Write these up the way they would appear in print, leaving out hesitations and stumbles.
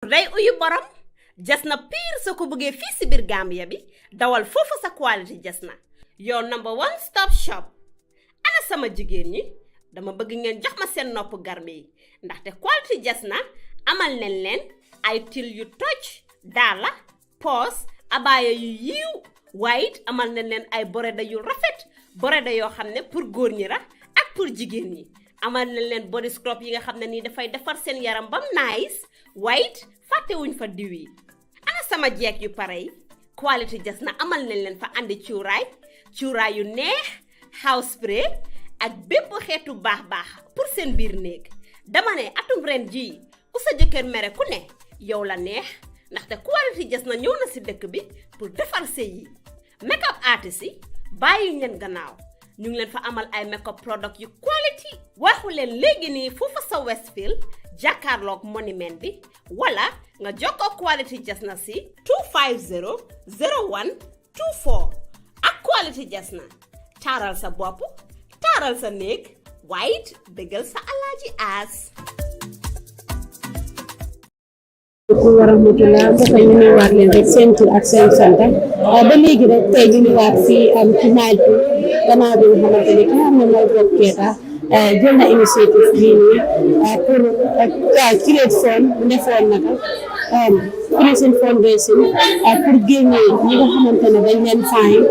day uyu borom jasna pire soo ko bëggee fii si biir Gambia bi dawal foofu sa quality jasna your number one stop shop. Ana sama jigéen ñi dama bëgg ngeen jox ma seen nopp garmi yi ndaxte quality jasna amal nañ leen ay til yu toj daala poos abaaya yu yiiw waaye amal nañ leen ay boreda yu rafet boreda yoo xam ne pour góor ñi la ak pour jigéen ñi amal nañ leen body scrub yi nga xam ne nii dafay defar seen yaram bam nice waaye fàttewuñ fa diw yi. Ana sama jeeg yu pare yi quality jasna amal nañ leen fa andi cuuraay yu neex house spray ak bépp xeetu baax pour seen biir néeg. dama ne atum ren jii ku sa jëkkër mere ku ne yow la neex ndaxte quality jasna ñëw na si dëkk bi pour defar sëy yi. make-up artist yi bàyyi leen gannaaw ñu ngi leen fa amal ay make-up product yu quality waxu leen léegi nii foofa sa Westfield jàkkaarloog monument bi wala nga jokkoo quality jasna si 250 01 24 ak quality jasna taaral sa bopp taaral sa néeg waaye bégal sa alaaji aas. wa rahmatullah ba ñu ngi waat leen rek seen tur ak seen sant ba léegi rek tey ñu ngi waat fii am ci Maltu gannaaw bi nga xamante ne ki nga xam ne mooy Bob Keita jël na initiative bii nii pour create fund bu defoon naka prison fundraising pour génnee ñi nga xamante ne dañ leen fine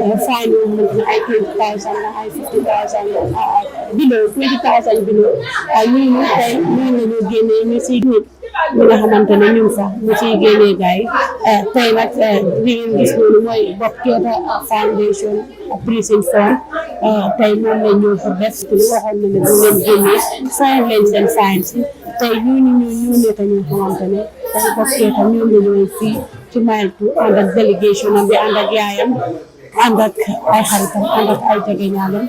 yoo xamante ne ay 20,000 la ay 50,000 below 20,000 below ñu tey ñu ñu génnee ñu si nit ñi nga xamante ne ñun sax ñu ciy génnee gars yi tey nag li ngeen gis noonu mooy Bob Keita Foundation prison fund tey moom lañ ñëw pour def ci li waxoon na ne bu leen génnee fine leen seen fine si tey ñu nekk ñu xamante ne tey Bob Keita ñoom la ñëw fii ci Maltu ànd ak délégation am bi ànd ak yaayam ànd ak ay xaritam ànd ak ay jegeñaalam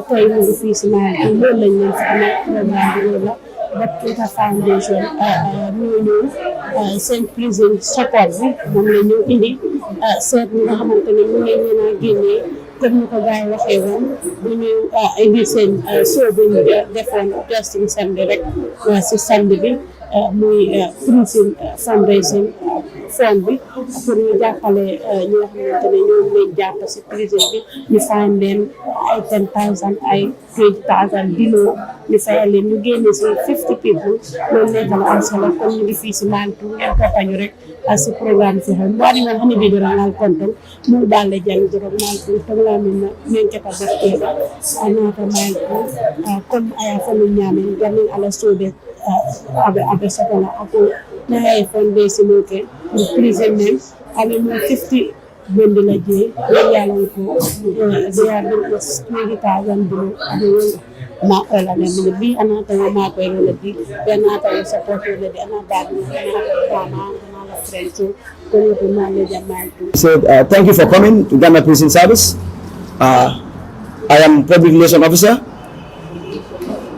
tey ñu ngi fii si Maltu loolu lañ leen fi amee programme bi loolu la Bob Keita Foundation ñoo ñëw seen prison support bi moom la ñu indi seet ñi nga xamante ne mu ngi leen a génnee comme ni ko gars yi waxee woon bu ñu indi seen show bi ñu defoon just in samedi rek si samedi bi muy prison fundraising fond bi pour ñu jàppale ñi nga xamante ne ñoom lañ jàpp si prison bi ñu fayal leen ay 10,000 ay 20,000 below ñu fayal leen ñu génne si 50 people loolu nekk na am solo comme ñu ngi fii si Maltu ngeen toppañu rek si programme fi xam mbaɗi noon hani mbiɗorangal konton mulɗalle jangdoro Maltu toglamin min keta Bob Keita a naata Maltu comme aya famin ñamen jamin ala soode aɓe sotola ako nahaye fondation ke prison men aɓe mo 50 bondi la jee yalan ko deyarɗum ko 20,000 below aɓe wonga ma olane mine bi anata ma koye role bi ɓe anata e support ole ɗi anata ɗama said, thank you for coming to Ghana Prison Service. I am Public Relations Officer,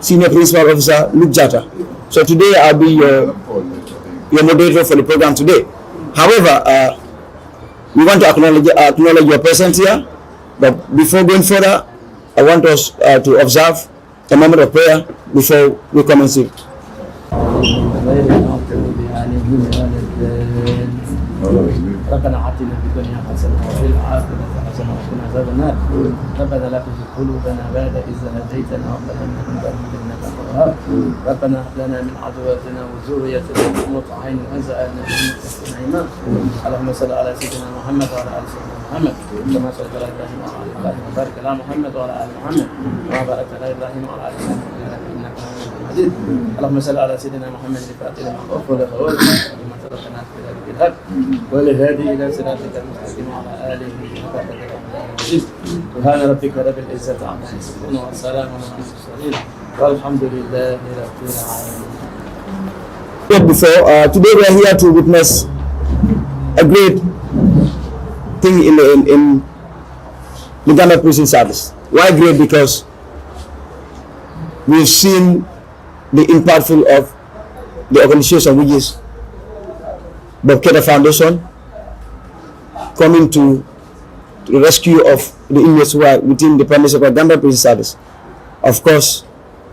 Senior Principal Officer Luke Jata. So today I'll be your moderator for the program today. However, we want to acknowledge your presence here. But before going further, I want us to observe a moment of prayer before we commence it. ربنا آتنا في الدنيا حسنة وفي الآخرة حسنة وقنا عذاب النار ربنا لا تزغ قلوبنا بعد إذ هديتنا وهب لنا من لدنك إنك أنت الوهاب ربنا هب لنا من أزواجنا وذريتنا قرة أعين واجعلنا للمتقين إماما اللهم صل على سيدنا محمد وعلى آل سيدنا محمد كما صليت على إبراهيم وعلى آل إبراهيم وبارك على محمد وعلى آل محمد كما باركت على إبراهيم وعلى آل إبراهيم إنك حميد مجيد اللهم صل على سيدنا محمد الفاتح لما أغلق ولما سبقنا في ذلك الحق والهادي إلى صراطك المستقيم وعلى آله وصحبه وسلم سبحان ربك رب العزة عما يصفون والسلام على المرسلين والحمد لله رب العالمين. Before today we are here to witness a great thing in the Ghana Prison Service. Why great? Because we've seen the impactful of the organization, which is Bob Keita Foundation, coming to the rescue of the inmates who are within the premises of the Gambia Prison Service. Of course,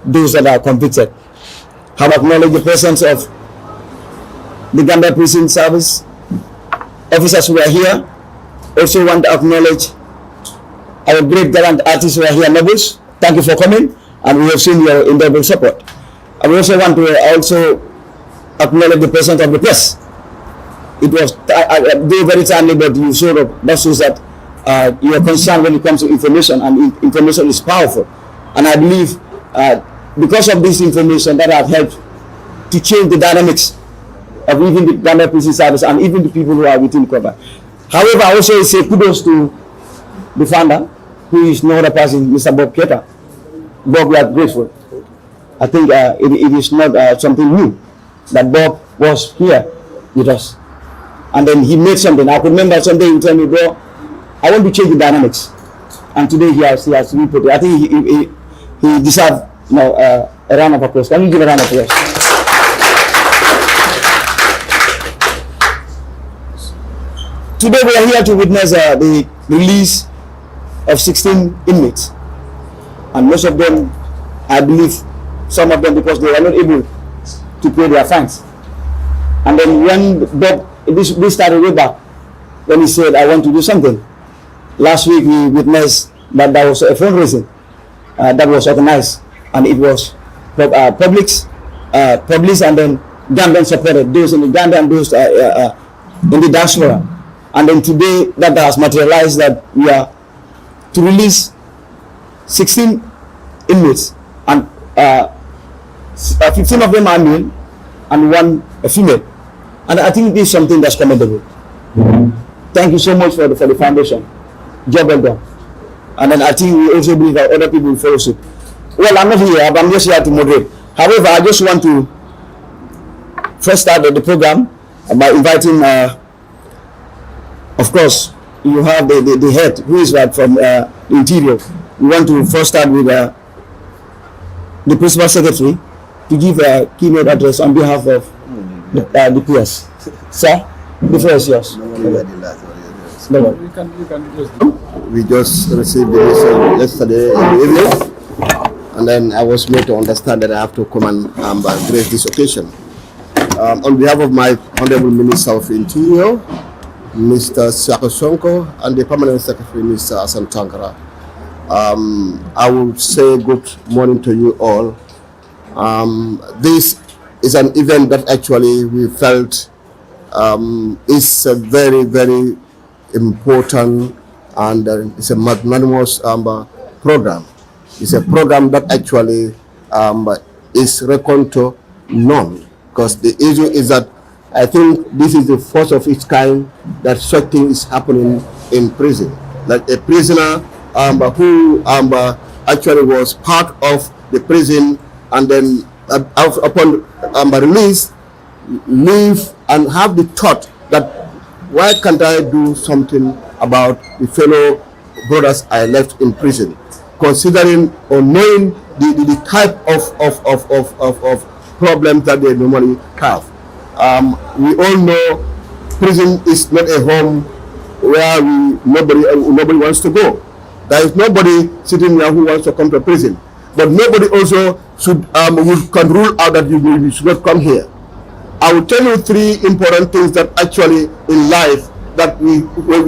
those that are convicted have acknowledged the presence of the Gambia Prison Service officers who are here. Also want to acknowledge our great gallant artists who are here, Nobles. Thank you for coming, and we have seen your indelible support. I also want to acknowledge the presence of the press. It was very timely, but you showed up. That shows that you are concerned when it comes to information, and information is powerful. And I believe because of this information that have helped to change the dynamics of even the Gambia Prison Service and even the people who are within cover. However, I also say kudos to the founder, who is no other person, Mr. Bob Keita. Bob, we are grateful. I think it is not something new that Bob was here with us. And then he made something. I could remember someday he told me, bro, I want to change the dynamics. And today he has put it. I think he deserves a round of applause. Can you give a round of applause? Today we are here to witness the release of 16 inmates. And most of them, I believe, some of them because they were not able to pay their fines. And then when Bob, this started way back, when he said, I want to do something. Last week we witnessed that there was a fundraising that was organized, and it was public and then Gambian supported, those in the Gambia and those in the diaspora. And then today that has materialized that we are to release 16 inmates, and 15 of them are male and 1 a female. And I think this is something that's commendable. Thank you so much for the foundation. Job well done. And then I think we also believe that other people will follow suit. Well, I'm not here, but I'm just here to moderate. However, I just want to first start the program by inviting, of course, you have the head, who is from the Interior. We want to first start with the Principal Secretary to give a keynote address on behalf of the PS. Sir, the floor is yours. We just received the message yesterday in the evening, and then I was made to understand that I have to come and grace this occasion. On behalf of my Honorable Minister of Interior, Mr. Sako Sonko, and the Permanent Secretary, Mr. Asan Tankara, I will say good morning to you all. This is an event that actually we felt is a very, very important, and it's a magnanimous program. It's a program that actually is reckoned to none, because the issue is that I think this is the first of its kind that such thing is happening in prison. Like a prisoner who actually was part of the prison, and then upon release, leave and have the thought that why can't I do something about the fellow brothers I left in prison, considering or knowing the type of problems that they normally have. We all know prison is not a home where nobody wants to go. There is nobody sitting here who wants to come to prison, but nobody also can rule out that you should not come here. I will tell you 3 important things that actually in life that we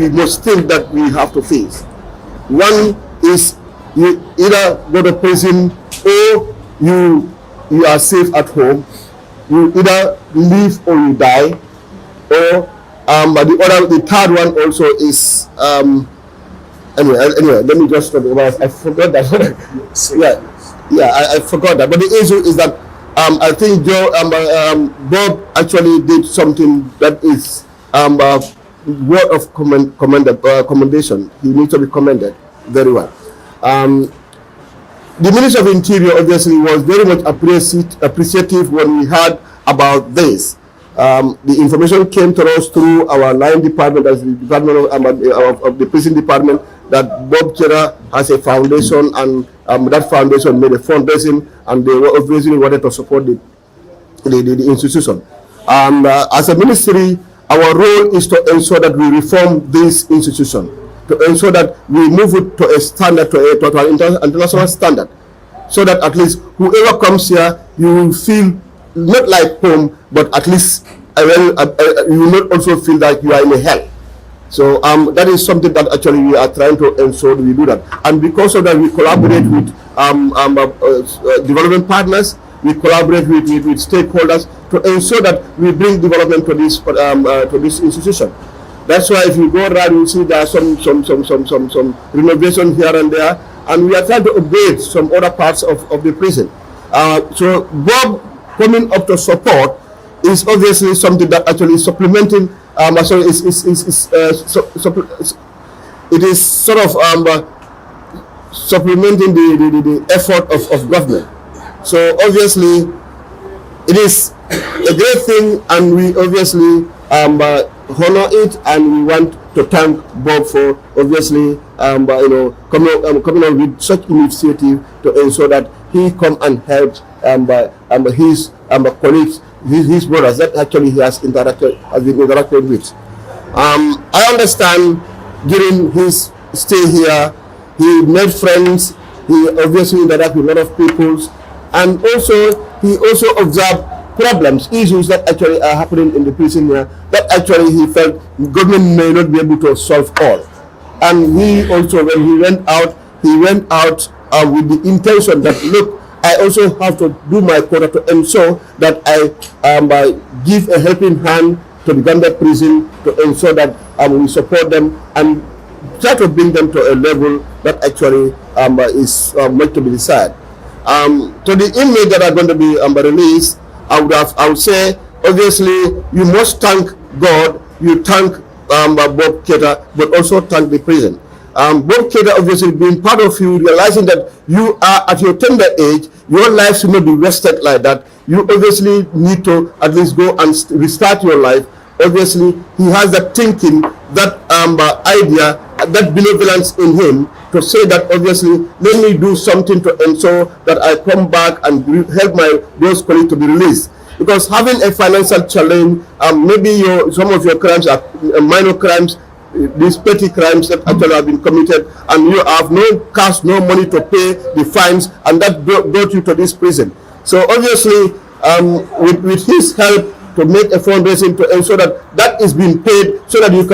must think that we have to face. One is you either go to prison or you are safe at home. You either live or you die, or the third one also is anyway. Let me just talk about. I forgot that. I forgot that. But the issue is that I think Bob actually did something that is word of commendation. He needs to be commended very well. The Minister of Interior obviously was very much appreciative when we heard about this. The information came to us through our line department, as the department of the prison department, that Bob Kera has a foundation, and that foundation made a fundraising, and they were obviously wanted to support the institution. As a ministry, our role is to ensure that we reform this institution, to ensure that we move it to a standard, to an international standard, so that at least whoever comes here, you will feel not like home, but at least you will not also feel that you are in a hell. So that is something that actually we are trying to ensure we do that. And because of that, we collaborate with development partners, we collaborate with stakeholders to ensure that we bring development to this institution. That's why if you go around, you see there are some renovation here and there, and we are trying to upgrade some other parts of the prison. So Bob coming up to support is obviously something that actually is supplementing. It is sort of supplementing the effort of government. So obviously, it is a great thing, and we obviously honor it, and we want to thank Bob for obviously coming up with such initiative to ensure that he come and help his colleagues, his brothers that actually he has been interacted with. I understand during his stay here, he made friends. He obviously interacted with a lot of people, and he also observed problems, issues that actually are happening in the prison here that actually he felt government may not be able to solve all. And he also, when he went out with the intention that, look, I also have to do my quota to ensure that I give a helping hand to the Gambia prison to ensure that we support them and try to bring them to a level that actually is much to be desired. To the inmates that are going to be released, I would say, obviously, you must thank God, you thank Bob Keita, but also thank the prison. Bob Keita obviously being part of you, realizing that you are at your tender age, your life should not be wasted like that. You obviously need to at least go and restart your life. Obviously, he has that thinking, that idea, that benevolence in him to say that obviously let me do something to ensure that I come back and help those colleagues to be released. Because having a financial challenge, maybe some of your crimes are minor crimes, these petty crimes that actually have been committed, and you have no cash, no money to pay the fines, and that brought you to this prison. So obviously, with his help to make a fundraising to ensure that is being paid so that you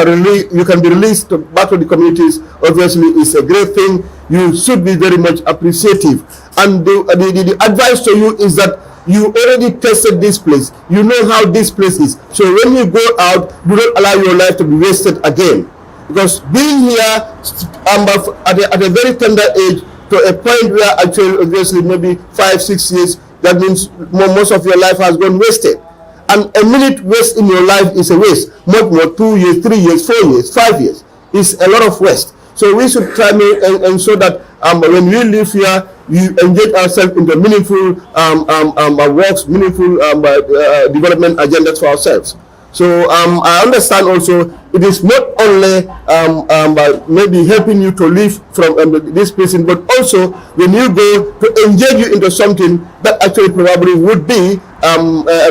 can be released back to the communities, obviously is a great thing. You should be very much appreciative. And the advice to you is that you already tested this place. You know how this place is. So when you go out, do not allow your life to be wasted again. Because being here at a very tender age, to a point where actually obviously maybe 5-6 years, that means most of your life has gone wasted. And a minute waste in your life is a waste. Not more 2 years, 3 years, 4 years, 5 years. It's a lot of waste. So we should try to ensure that when we live here, we engage ourselves into meaningful works, meaningful development agendas for ourselves. So I understand also it is not only maybe helping you to live from this prison, but also when you go to engage you into something that actually probably would be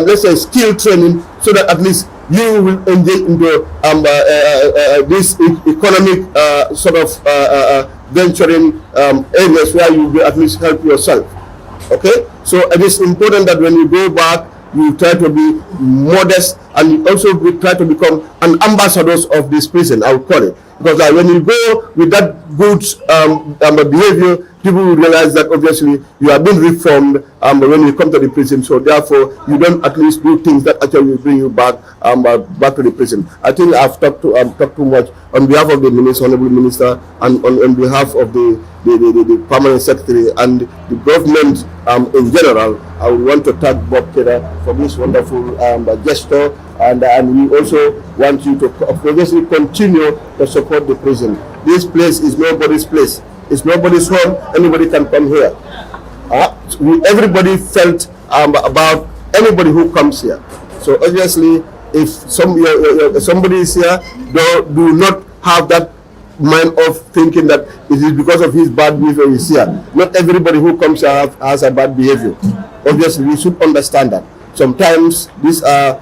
let's say skill training, so that at least you will engage into this economic sort of venturing areas where you will at least help yourself. Okay, so it is important that when you go back, you try to be modest, and you also try to become an ambassadors of this prison, I would call it. Because when you go with that good behavior, people will realize that obviously you have been reformed when you come to the prison. So therefore, you don't at least do things that actually will bring you back to the prison. I think I've talked too much on behalf of the Minister, Honorable Minister, and on behalf of the Permanent Secretary and the government in general. I would want to thank Bob Keita for this wonderful gesture, and we also want you to obviously continue to support the prison. This place is nobody's place. It's nobody's home. Anybody can come here. Everybody felt about anybody who comes here. So obviously, if somebody is here, do not have that mind of thinking that it is because of his bad behavior he's here. Not everybody who comes here has a bad behavior. Obviously, we should understand that. Sometimes these are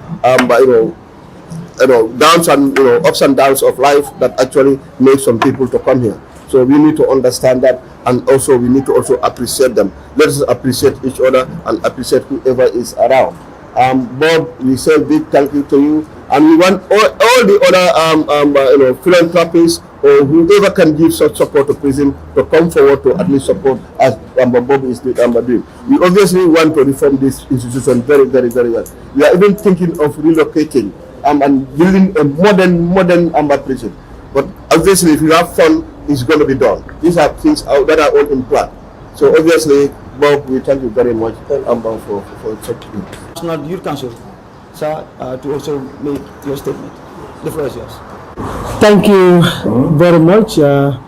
downs and ups and downs of life that actually make some people to come here. So we need to understand that, and also we need to also appreciate them. Let us appreciate each other and appreciate whoever is around. Bob, we say big thank you to you, and we want all the other philanthropists or whoever can give such support to prison to come forward to at least support as Bob is doing. We obviously want to reform this institution very, very, very well. We are even thinking of relocating and building a modern prison. But obviously, if you have fun, it's going to be done. These are things that are all in plan. So obviously, Bob, we thank you very much for such things. National Youth Council, sir, to also make your statement. The floor is yours. Thank you very much. A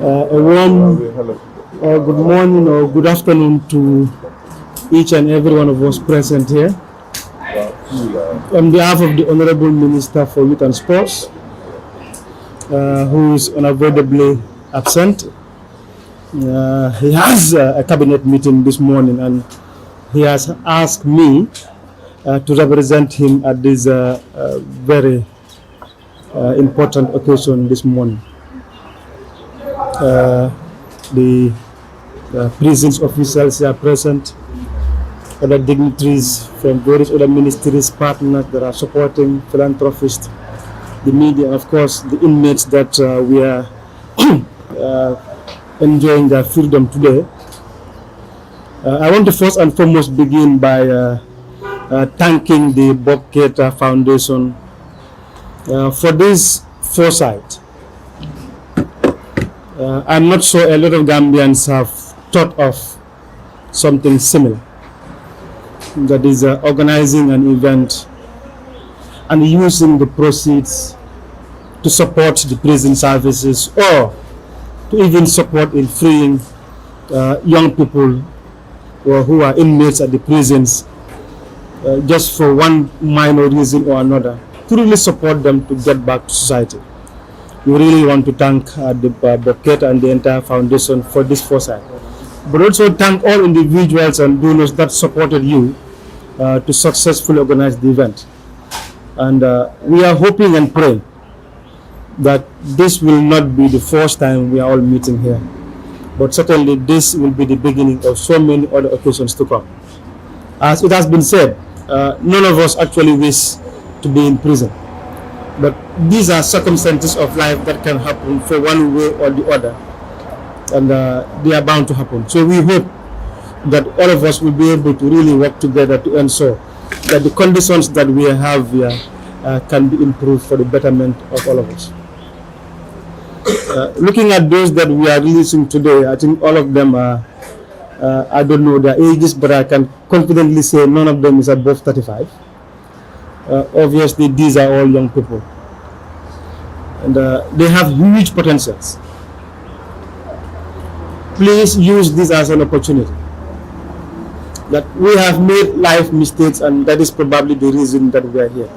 warm good morning or good afternoon to each and every one of us present here. On behalf of the Honorable Minister for Youth and Sports, who is unavoidably absent, he has a cabinet meeting this morning, and he has asked me to represent him at this very important occasion this morning. The prisons officials are present, other dignitaries from various other ministries, partners that are supporting philanthropists, the media, and of course the inmates that we are enjoying their freedom today. I want to first and foremost begin by thanking the Bob Keita Foundation for this foresight. I'm not sure a lot of Gambians have thought of something similar, that is organizing an event and using the proceeds to support the prison services, or to even support in freeing young people who are inmates at the prisons, just for one minor reason or another, to really support them to get back to society. We really want to thank the Bob Keita and the entire foundation for this foresight, but also thank all individuals and donors that supported you to successfully organize the event. And we are hoping and praying that this will not be the first time we are all meeting here, but certainly this will be the beginning of so many other occasions to come. As it has been said, none of us actually wish to be in prison, but these are circumstances of life that can happen for one way or the other, and they are bound to happen. So we hope that all of us will be able to really work together to ensure that the conditions that we have here can be improved for the betterment of all of us. Looking at those that we are releasing today, I think all of them are, I don't know their ages, but I can confidently say none of them is above 35. Obviously, these are all young people, and they have huge potentials. Please use this as an opportunity. That we have made life mistakes, and that is probably the reason that we are here.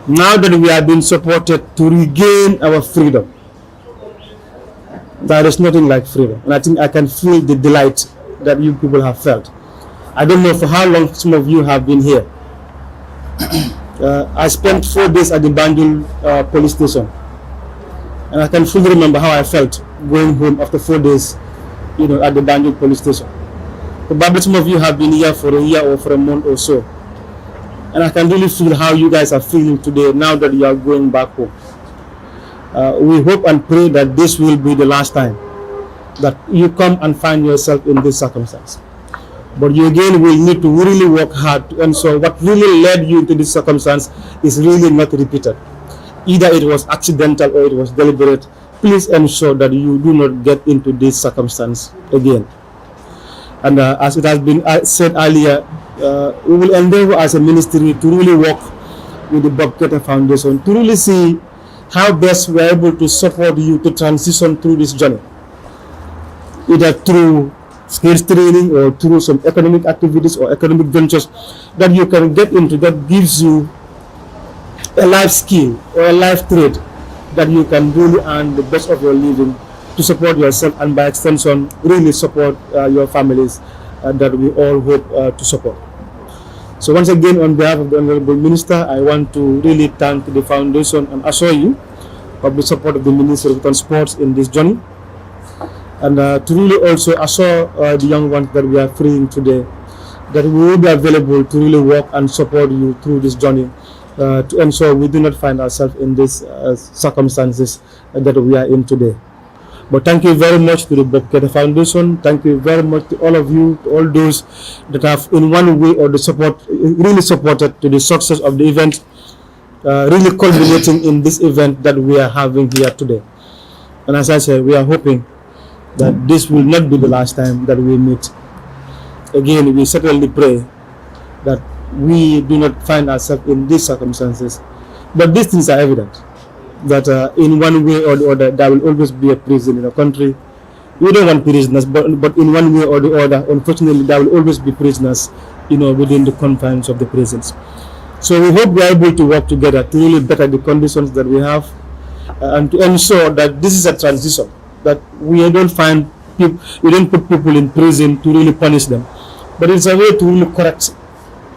Now that we are being supported to regain our freedom, there is nothing like freedom, and I think I can feel the delight that you people have felt. I don't know for how long some of you have been here. I spent 4 days at the Banjul police station, and I can fully remember how I felt going home after 4 days, at the Banjul police station. Probably some of you have been here for a year or for a month or so, and I can really feel how you guys are feeling today now that you are going back home. We hope and pray that this will be the last time that you come and find yourself in this circumstance. But you again will need to really work hard to ensure what really led you into this circumstance is really not repeated. Either it was accidental or it was deliberate. Please ensure that you do not get into this circumstance again. And as it has been said earlier, we will endeavor as a ministry to really work with the Bob Keita Foundation to really see how best we are able to support you to transition through this journey, either through skills training or through some economic activities or economic ventures that you can get into, that gives you a life skill or a life trade that you can really earn the best of your living to support yourself, and by extension really support your families that we all hope to support. So once again, on behalf of the Honorable Minister, I want to really thank the foundation and assure you of the support of the Ministry of Youth and Sports in this journey, and to really also assure the young ones that we are freeing today that we will be available to really work and support you through this journey to ensure we do not find ourselves in these circumstances that we are in today. But thank you very much to the Bob Keita Foundation. Thank you very much to all of you, to all those that have in one way or the really supported to the success of the event, really culminating in this event that we are having here today. And as I said, we are hoping that this will not be the last time that we meet. Again, we certainly pray that we do not find ourselves in these circumstances. But these things are evident, that in one way or the other, there will always be a prison in a country. We don't want prisoners, but in one way or the other, unfortunately, there will always be prisoners, within the confines of the prisons. So we hope we are able to work together to really better the conditions that we have, and to ensure that this is a transition, that we don't put people in prison to really punish them, but it's a way to really correct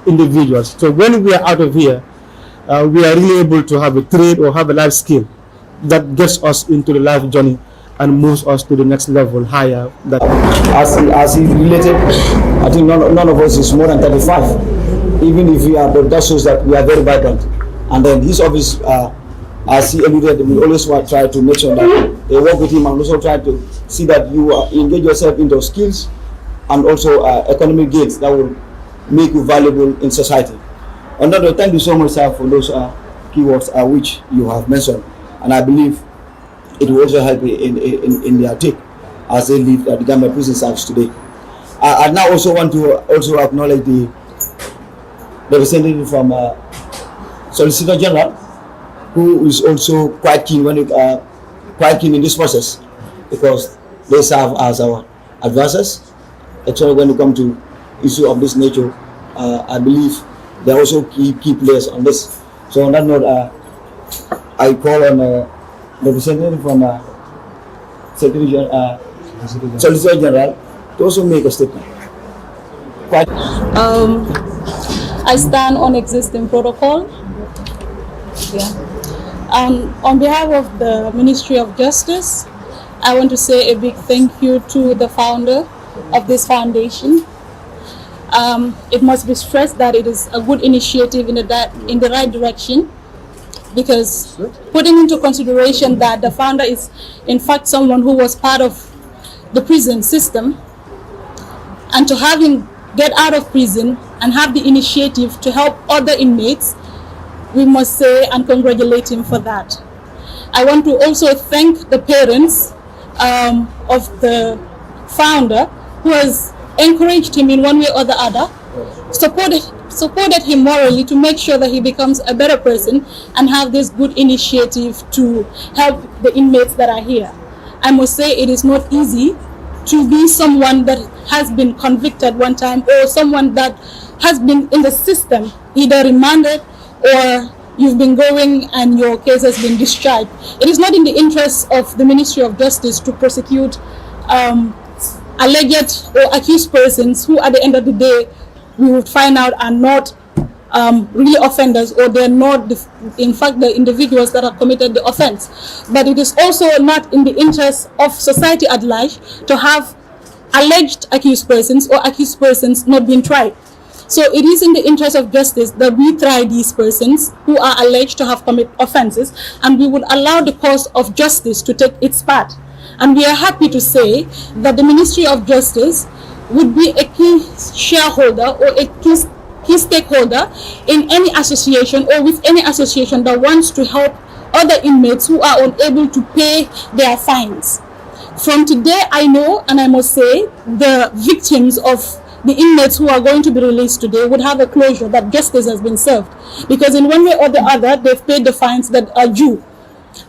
individuals. So when we are out of here, we are really able to have a trade or have a life skill that gets us into the life journey and moves us to the next level higher. As he related, I think none of us is more than 35. Even if we are, but that shows that we are very vibrant. And then his office, as he alluded, we always try to make sure that they work with him and also try to see that you engage yourself in those skills and also economic gains that will make you valuable in society. And thank you so much, sir, for those keywords which you have mentioned, and I believe it will also help in their take as they leave the Gambia prison service today. I now also want to acknowledge the representative from Solicitor General, who is also quite keen in this process, because they serve as our advisors, especially when it comes to issue of this nature. I believe they are also key players on this. So on that note, I call on the representative from Solicitor General to also make a statement. I stand on existing protocol. On behalf of the Ministry of Justice, I want to say a big thank you to the founder of this foundation. It must be stressed that it is a good initiative in the right direction, because putting into consideration that the founder is in fact someone who was part of the prison system, and to have him get out of prison and have the initiative to help other inmates, we must say and congratulate him for that. I want to also thank the parents of the founder, who has encouraged him in one way or the other, supported him morally to make sure that he becomes a better person and have this good initiative to help the inmates that are here. I must say it is not easy to be someone that has been convicted one time, or someone that has been in the system, either remanded or you've been going and your case has been discharged. It is not in the interest of the Ministry of Justice to prosecute alleged or accused persons who at the end of the day we would find out are not really offenders, or they're not in fact the individuals that have committed the offense. But it is also not in the interest of society at large to have alleged accused persons or accused persons not being tried. So it is in the interest of justice that we try these persons who are alleged to have committed offenses, and we would allow the course of justice to take its part. And we are happy to say that the Ministry of Justice would be a key shareholder or a key stakeholder in any association, or with any association that wants to help other inmates who are unable to pay their fines. From today, I know, and I must say, the victims of the inmates who are going to be released today would have a closure that justice has been served, because in one way or the other, they've paid the fines that are due.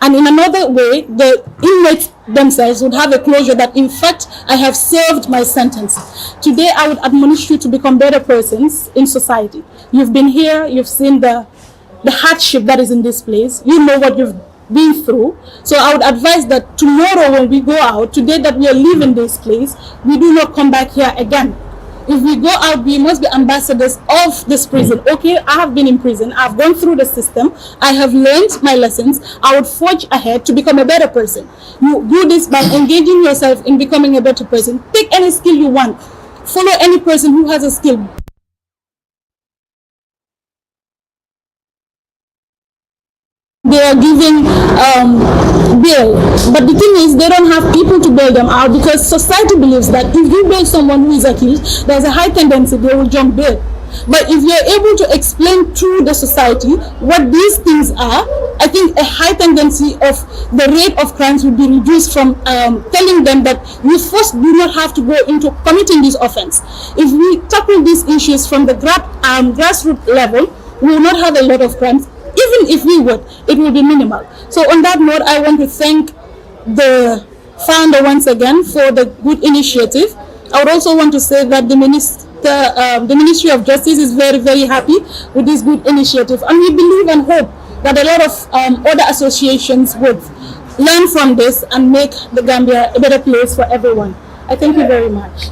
And in another way, the inmates themselves would have a closure that, in fact, I have served my sentence. Today, I would admonish you to become better persons in society. You've been here, you've seen the hardship that is in this place, you know what you've been through. So I would advise that tomorrow when we go out, today that we are leaving this place, we do not come back here again. If we go out, we must be ambassadors of this prison. Okay, I have been in prison. I've gone through the system. I have learned my lessons. I would forge ahead to become a better person. You do this by engaging yourself in becoming a better person. Take any skill you want. Follow any person who has a skill. they are giving bail. But the thing is, they don't have people to bail them out, because society believes that if you bail someone who is accused, there's a high tendency they will jump bail. But if you're able to explain to the society what these things are, I think a high tendency of the rate of crimes will be reduced from telling them that you first do not have to go into committing this offense. If we tackle these issues from the grassroots level, we will not have a lot of crimes. Even if we would, it will be minimal. So on that note, I want to thank the founder once again for the good initiative. I would also want to say that the Ministry of Justice is very, very happy with this good initiative, and we believe and hope that a lot of other associations would learn from this and make the Gambia a better place for everyone. I thank you very much.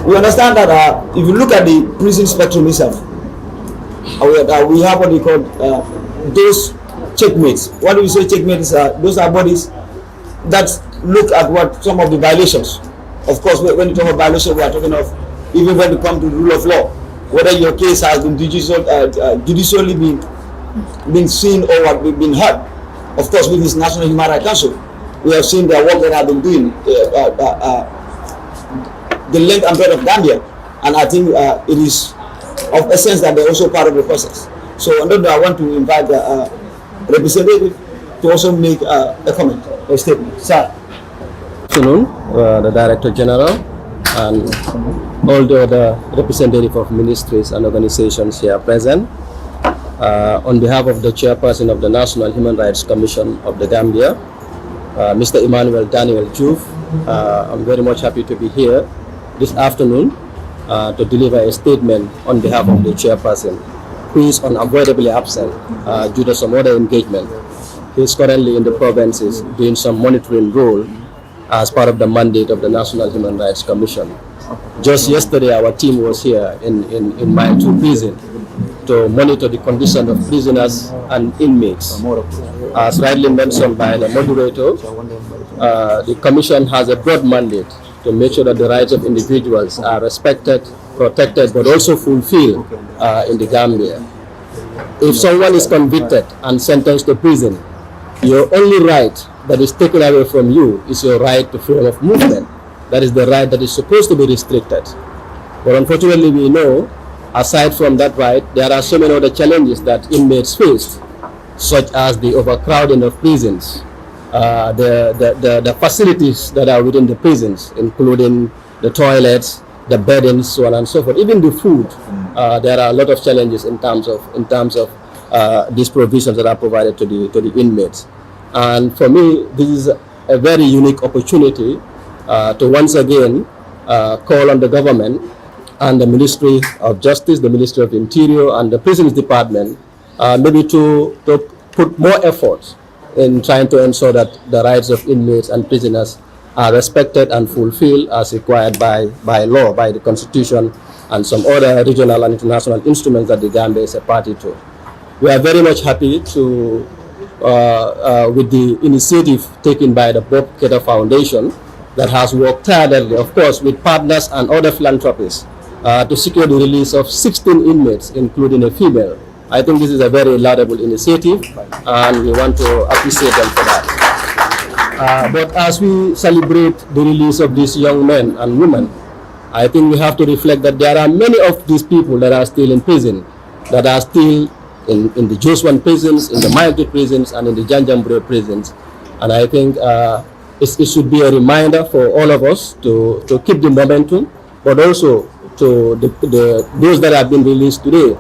We understand that if you look at the prison spectrum itself, we have what we call those checkmates. What do we say checkmates? Those are bodies that look at what some of the violations. Of course, when you talk about violation, we are talking of even when it comes to the rule of law, whether your case has been judicially been seen or been heard. Of course, with this National Human Rights Council, we have seen their work that have been doing the length and breadth of Gambia, and I think it is of essence that they're also part of the process. So, and then I want to invite the representative to also make a comment or statement. Sir. Good afternoon, the Director General and all the other representatives of ministries and organizations here present. On behalf of the Chairperson of the National Human Rights Commission of the Gambia, Mr. Emmanuel Daniel Juve, I'm very much happy to be here this afternoon to deliver a statement on behalf of the Chairperson, who is unavoidably absent due to some other engagement. He is currently in the provinces doing some monitoring role as part of the mandate of the National Human Rights Commission. Just yesterday, our team was here in Mile 2 prison to monitor the condition of prisoners and inmates. As rightly mentioned by the moderator, the Commission has a broad mandate to make sure that the rights of individuals are respected, protected, but also fulfilled in the Gambia. If someone is convicted and sentenced to prison, your only right that is taken away from you is your right to freedom of movement. That is the right that is supposed to be restricted. But unfortunately, we know, aside from that right, there are so many other challenges that inmates face, such as the overcrowding of prisons, the facilities that are within the prisons, including the toilets, the beddings, so on and so forth, even the food. There are a lot of challenges in terms of these provisions that are provided to the inmates. And for me, this is a very unique opportunity to once again call on the government and the Ministry of Justice, the Ministry of Interior, and the Prisons Department maybe to put more effort in trying to ensure that the rights of inmates and prisoners are respected and fulfilled as required by law, by the Constitution, and some other regional and international instruments that the Gambia is a party to. We are very much happy to with the initiative taken by the Bob Keita Foundation that has worked tirelessly, of course, with partners and other philanthropists to secure the release of 16 inmates, including a female. I think this is a very laudable initiative, and we want to appreciate them for that. But as we celebrate the release of these young men and women, I think we have to reflect that there are many of these people that are still in prison, that are still in the Joshua prisons, in the Mile prisons, and in the Janjanbureh prisons. And I think it should be a reminder for all of us to keep the momentum, but also to those that have been released today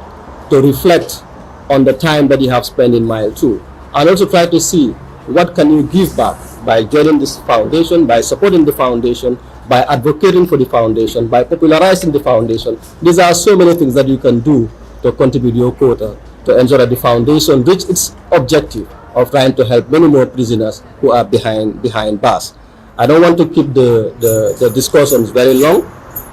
to reflect on the time that you have spent in Mile 2, and also try to see what can you give back by joining this foundation, by supporting the foundation, by advocating for the foundation, by popularizing the foundation. These are so many things that you can do to contribute your quota to ensure that the foundation reach its objective of trying to help many more prisoners who are behind bars. I don't want to keep the discussions very long.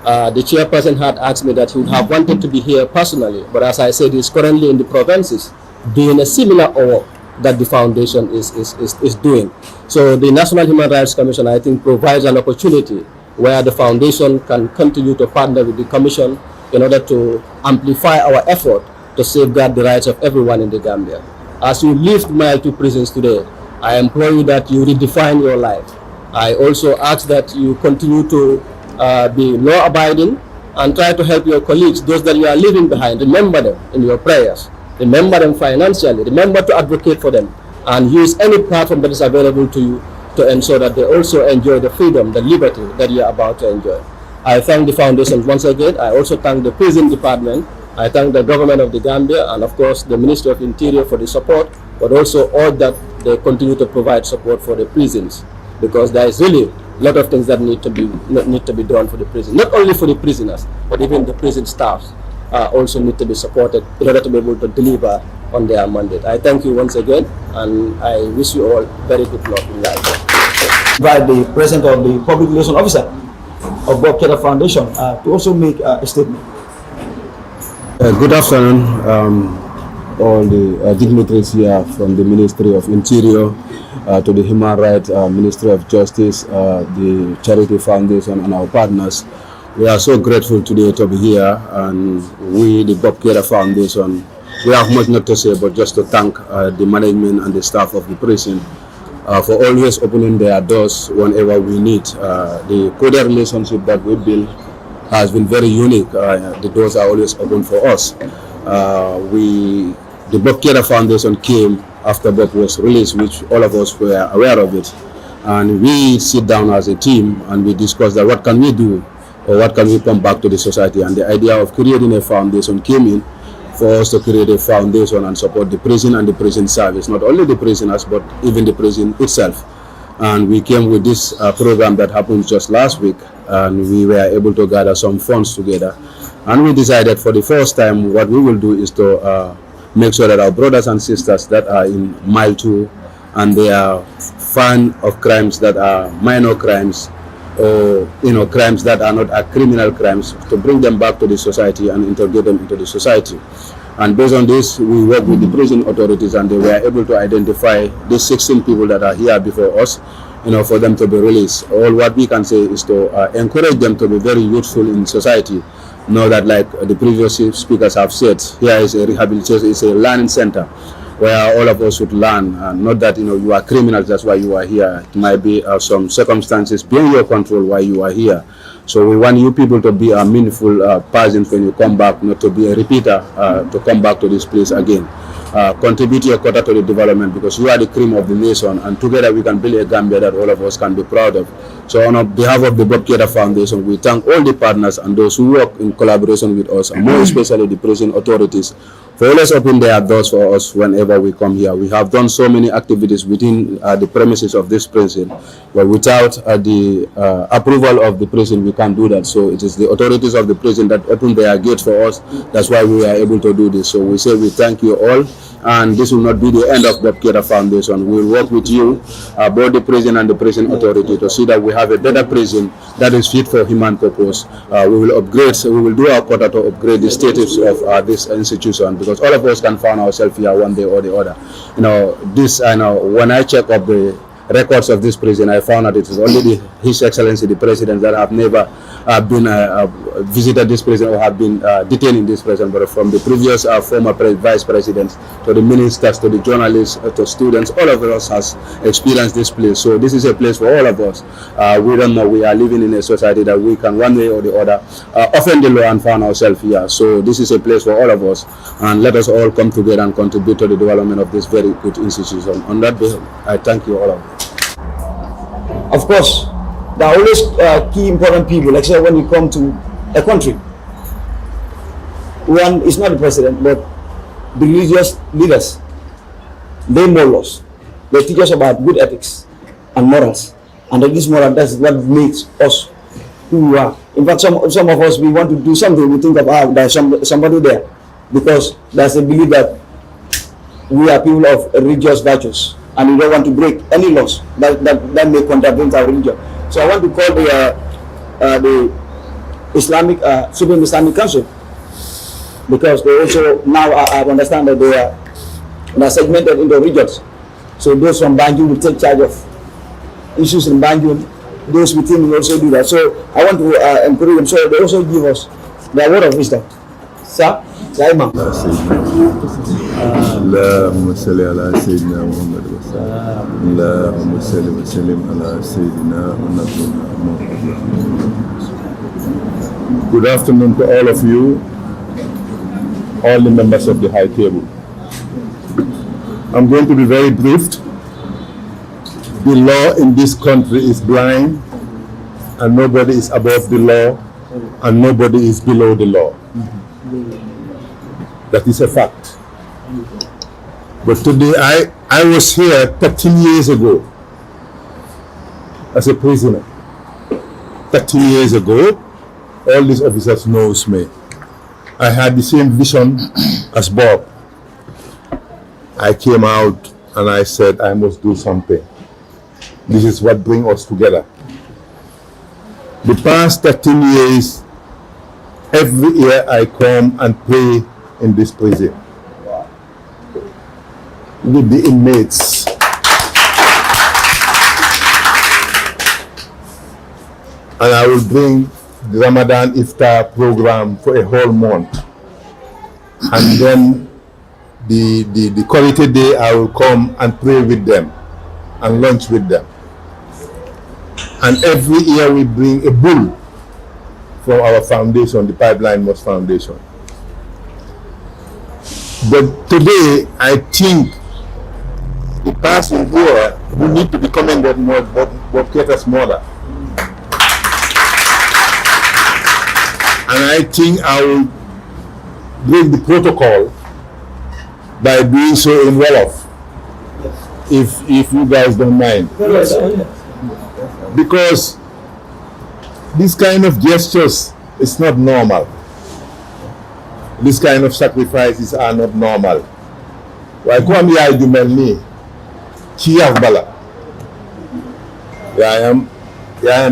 The chairperson had asked me that he would have wanted to be here personally, but as I said, he's currently in the provinces doing a similar work that the foundation is doing. So the National Human Rights Commission, I think, provides an opportunity where the foundation can continue to partner with the commission in order to amplify our effort to safeguard the rights of everyone in the Gambia. as you leave Mile 2 prisons today, I implore you that you redefine your life. I also ask that you continue to be law-abiding and try to help your colleagues, those that you are leaving behind. Remember them in your prayers. Remember them financially. Remember to advocate for them and use any platform that is available to you to ensure that they also enjoy the freedom, the liberty that you are about to enjoy. I thank the foundation once again. I also thank the prison department. I thank the government of the Gambia and of course the Ministry of Interior for the support, but also all that they continue to provide support for the prisons, because there is really a lot of things that need to be done for the prison. Not only for the prisoners, but even the prison staffs also need to be supported in order to be able to deliver on their mandate. I thank you once again, and I wish you all very good luck in life. By the President of the Public Relations Officer of Bob Keita Foundation to also make a statement. Good afternoon, all the dignitaries here from the Ministry of Interior to the Human Rights Ministry of Justice, the Charity Foundation, and our partners. We are so grateful today to be here, and we, the Bob Keita Foundation, we have much not to say, but just to thank the management and the staff of the prison for always opening their doors whenever we need. The cordial relationship that we build has been very unique. The doors are always open for us. The Bob Keita Foundation came after Bob was released, which all of us were aware of it. And we sit down as a team and we discuss that what can we do, or what can we come back to the society. And the idea of creating a foundation came in for us to create a foundation and support the prison and the prison service, not only the prisoners, but even the prison itself. And we came with this program that happened just last week, and we were able to gather some funds together. And we decided for the first time what we will do is to make sure that our brothers and sisters that are in Mile 2 and they are fan of crimes that are minor crimes, or crimes that are not criminal crimes, to bring them back to the society and integrate them into the society. And based on this, we work with the prison authorities, and they were able to identify these 16 people that are here before us, for them to be released. All what we can say is to encourage them to be very useful in society. Know that, like the previous speakers have said, here is a rehabilitation, it's a learning center where all of us would learn, not that you are criminals, that's why you are here. It might be some circumstances beyond your control why you are here. So we want you people to be a meaningful persons when you come back, not to be a repeater, to come back to this place again. Contribute your quota to the development, because you are the cream of the nation, and together we can build a Gambia that all of us can be proud of. So on behalf of the Bob Keita Foundation, we thank all the partners and those who work in collaboration with us, and more especially the prison authorities, for always open their doors for us whenever we come here. We have done so many activities within the premises of this prison, but without the approval of the prison, we can't do that. So it is the authorities of the prison that open their gates for us. That's why we are able to do this. So we say we thank you all, and this will not be the end of Bob Keita Foundation. We will work with you, both the prison and the prison authority, to see that we have a better prison that is fit for human purpose. We will upgrade, so we will do our quota to upgrade the status of this institution, because all of us can find ourselves here one day or the other. When I check up the records of this prison, I found that it is only His Excellency the President that have never visited this prison or have been detained in this prison. But from the previous former vice presidents to the ministers to the journalists to students, all of us has experienced this place. So this is a place for all of us. We don't know, we are living in a society that we can one way or the other offend the law and find ourselves here. So this is a place for all of us, and let us all come together and contribute to the development of this very good institution. On that day, I thank you all of you. Of course, there are always key important people, like say when you come to a country. One is not the president, but the religious leaders. They mold us. They teach us about good ethics and morals. And this moral, that's what makes us who we are. In fact, some of us, we want to do something, we think of, there's somebody there. Because there's a belief that we are people of religious virtues, and we don't want to break any laws that may contravene our religion. So I want to call the Islamic Supreme Islamic Council, because they also now I understand that they are segmented into regions. So those from Banjul will take charge of issues in Banjul. Those within will also do that. So I want to encourage them. So they also give us their word of wisdom. Sir? Daima. اللهم صل على سيدنا محمد وسلم اللهم صل وسلم على سيدنا ونبينا محمد. Good afternoon to all of you, all the members of the High Table. I'm going to be very brief. The law in this country is blind, and nobody is above the law, and nobody is below the law. That is a fact. But today I was here 13 years ago as a prisoner. 13 years ago, all these officers knows me. I had the same vision as Bob. I came out and I said I must do something. This is what brings us together. The past 13 years, every year I come and pray in this prison with the inmates. And I will bring the Ramadan Iftar program for a whole month. And then the quality day I will come and pray with them and lunch with them. And every year we bring a bull from our foundation, the Pipeline Mosque Foundation. But today, I think the person who need to be commended more, Bob Keita's mother. And I think I will break the protocol by doing so in Wolof, if you guys don't mind. Because this kind of gestures is not normal. This kind of sacrifices are not normal. Why come here you mel ni Chiaf Bala? I am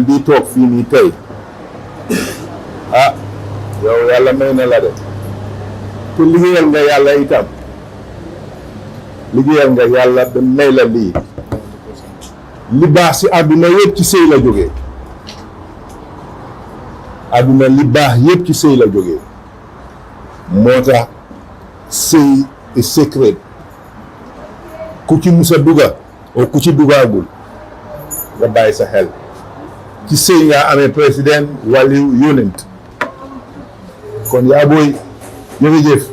di talk fii nii tey. Ah, yow Yàlla may na la de. Te liggéeyal nga Yàlla itam. Liggéeyal nga Yàlla ba may la lii. Li baax si àdduna yëpp ci sëy la jógee. Àdduna li baax yëpp ci sëy la jógee. Moo tax sëy is sacred. Ku ci musa duga o ku ci dugaagul nga bàyyi sa xel. Ci sëy nga amee président waliyu yonent. Kon yaa booy jërëjëf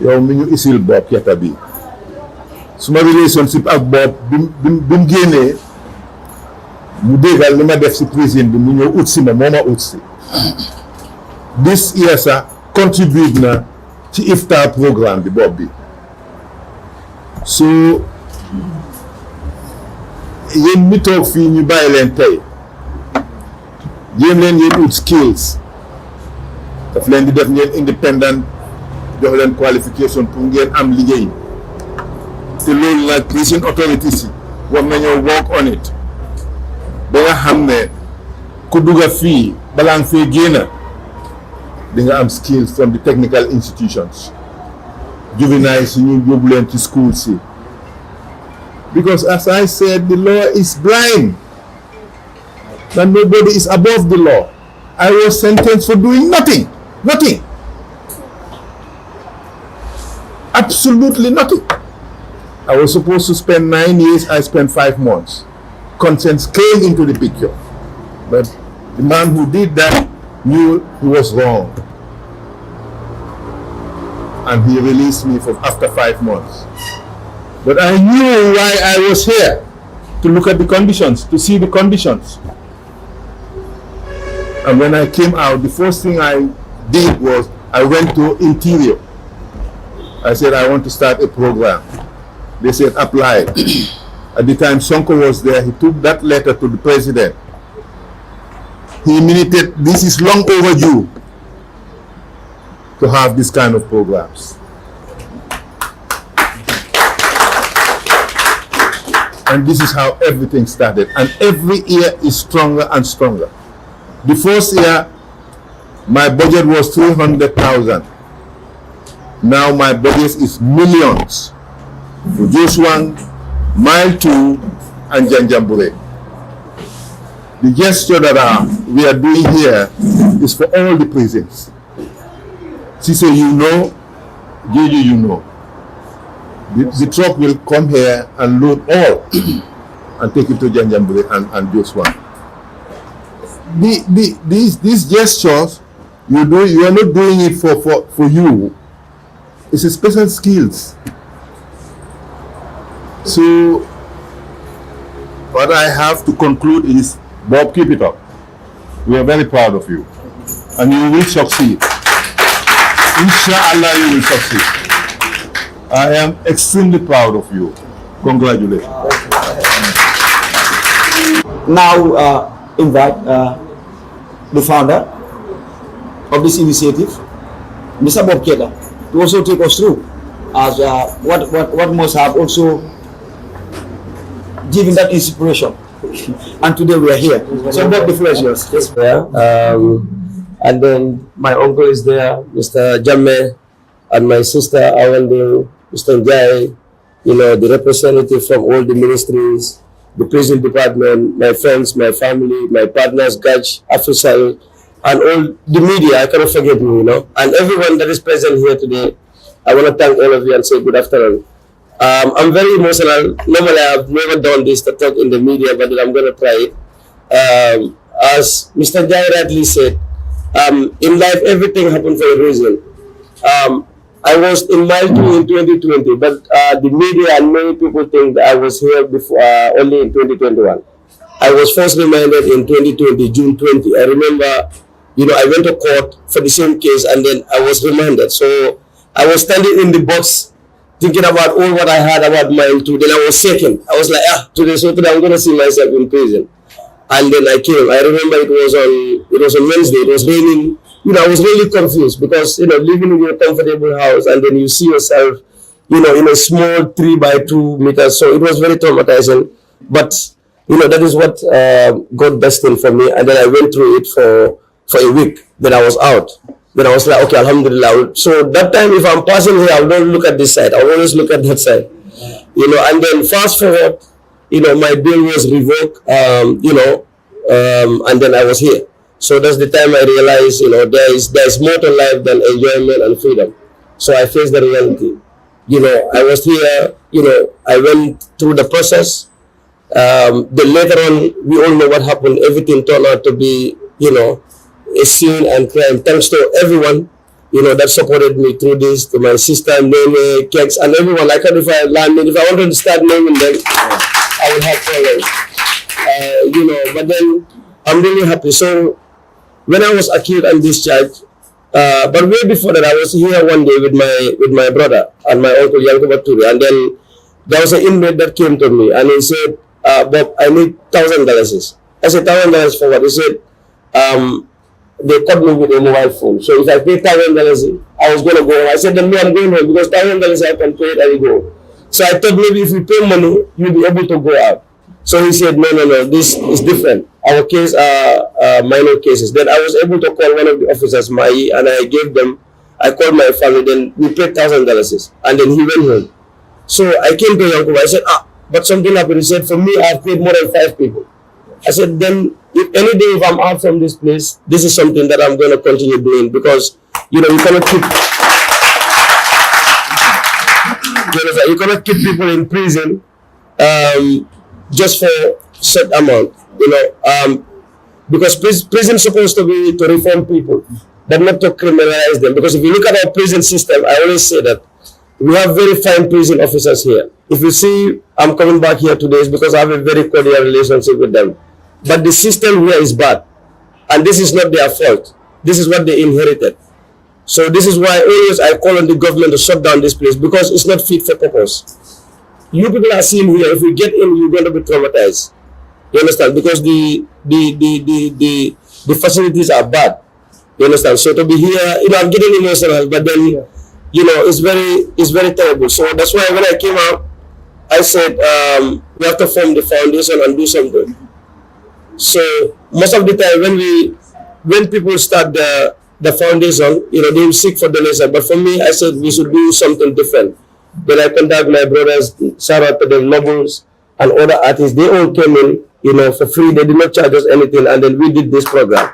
yow mi ñu isil Bob Keita bi. Suma relationship ak Bob bi mu génnee mu déggal li ma def si prison bi mu ñëw ut si ma moo ma ut si. This year sax contribute na ci iftar programme bi Bob bi. So yéen mi toog fii ñu bàyyi leen tey jéem leen yéen ut skills daf leen di def ngeen independent jox leen qualification pour ngeen am liggéey te loolu nag prison authorities yi war nañoo work on it ba nga xam ne ku dugga fii balaa nga fee génna di nga am skills from the technical institutions. Juveniles you yóbbu leen ci school si. Because as I said, the law is blind. And nobody is above the law. I was sentenced for doing nothing. Nothing. Absolutely nothing. I was supposed to spend 9 years, I spent 5 months. Consent came into the picture. But the man who did that knew he was wrong. And he released me after 5 months. But I knew why I was here, to look at the conditions, to see the conditions. And when I came out, the first thing I did was I went to Interior. I said, I want to start a program. They said, apply. At the time Sonko was there, he took that letter to the president. He admitted this is long overdue to have this kind of programs. And this is how everything started. And every year is stronger and stronger. The first year, my budget was 300,000. Now my budget is millions. For Joshua, Mile 2, and Janjambure. The gesture that we are doing here is for all the prisons. She said, you know, JJ, you know. The truck will come here and load all and take it to Janjambure and Joshua. These gestures, you are not doing it for you. It's a special skills. So what I have to conclude is, Bob, keep it up. We are very proud of you. And you will succeed. Inshallah, you will succeed. I am extremely proud of you. Congratulations. Now invite the founder of this initiative, Mr. Bob Keita, to also take us through as what must have also given that inspiration. And today we are here. So Bob, the floor is yours. Yes, and then my uncle is there, Mr. Jamme, and my sister Awande, Mr. Njai, the representative from all the ministries, the prison department, my friends, my family, my partners, Gaj, Afisal, and all the media. I cannot forget you, and everyone that is present here today. I want to thank all of you and say good afternoon. I'm very emotional. Normally, I've never done this to talk in the media, but I'm going to try it. As Mr. Njai rightly said, in life, everything happened for a reason. I was in Mile 2 in 2020, but the media and many people think that I was here before only in 2021. I was first remanded in 2020, June 20. I remember, I went to court for the same case and then I was remanded. So I was standing in the box thinking about all what I had about Mile 2. Then I was shaking. I was like, today I'm going to see myself in prison. And then I came. I remember it was on Wednesday. It was raining. I was really confused because, living in your comfortable house and then you see yourself, in a small 3x2 meters. So it was very traumatizing. But, that is what God destined for me. And then I went through it for a week. Then I was out. Then I was like, okay, alhamdulillah. So that time, if I'm passing here, I don't look at this side. I always look at that side. And then fast forward, my bail was revoked, and then I was here. So that's the time I realized, there's more to life than enjoyment and freedom. So I faced the reality. I was here, I went through the process. Then later on, we all know what happened. Everything turned out to be, a sin and crime. Thanks to everyone, that supported me through this, to my sister, Nene, Keks, and everyone. Like if I wanted to start naming them, I would have problems. But then I'm really happy. So when I was accused and discharged, but way before that, I was here one day with my brother and my uncle Yankuba Turi, and then there was an inmate that came to me and he said, Bob, I need $1,000. I said, $1,000 for what? He said, they caught me with a mobile phone. So if I pay $1,000, I was going to go home. I said, then me, I'm going home because $1,000 I can pay it and go. So I thought maybe if you pay money, you'll be able to go out. So he said, no, this is different. Our case are minor cases. Then I was able to call one of the officers, Mai, and I called my family, then we paid $1,000, and then he went home. So I came to Yankuba, I said, but something happened. He said, for me, I've paid more than 5 people. I said, then if any day if I'm out from this place, this is something that I'm going to continue doing because, you cannot keep people in prison just for set amount, because prison is supposed to be to reform people, but not to criminalize them. Because if you look at our prison system, I always say that we have very fine prison officers here. If you see, I'm coming back here today is because I have a very cordial relationship with them. But the system here is bad, and this is not their fault. This is what they inherited. So this is why always I call on the government to shut down this place because it's not fit for purpose. You people are seeing here, if you get in, you're going to be traumatized. You understand? Because the facilities are bad. You understand? So to be here, I'm getting emotional, but then, it's very terrible. So that's why when I came out, I said, we have to form the foundation and do something. So most of the time when people start the foundation, they will seek for donation. But for me, I said we should do something different. Then I contact my brothers, shout out to the Nobles and other artists. They all came in, for free. They did not charge us anything, and then we did this program.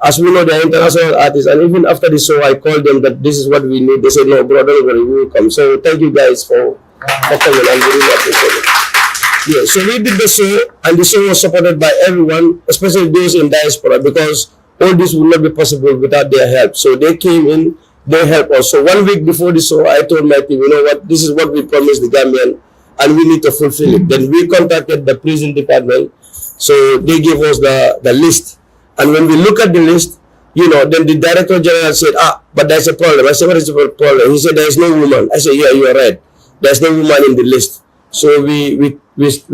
As we know, they are international artists, and even after the show, I called them that this is what we need. They said, no, bro, don't worry, we will come. So thank you guys for coming, and we really appreciate it. Yeah, so we did the show, and the show was supported by everyone, especially those in diaspora, because all this would not be possible without their help. So they came in, they helped us. So 1 week before the show, I told my team, you know what, this is what we promised the Gambian, and we need to fulfill it. Then we contacted the prison department, so they gave us the list. And when we look at the list, you know, then the director general said, but there's a problem. I said, what is the problem? He said, there is no woman. I said, yeah, you are right. There's no woman in the list. So we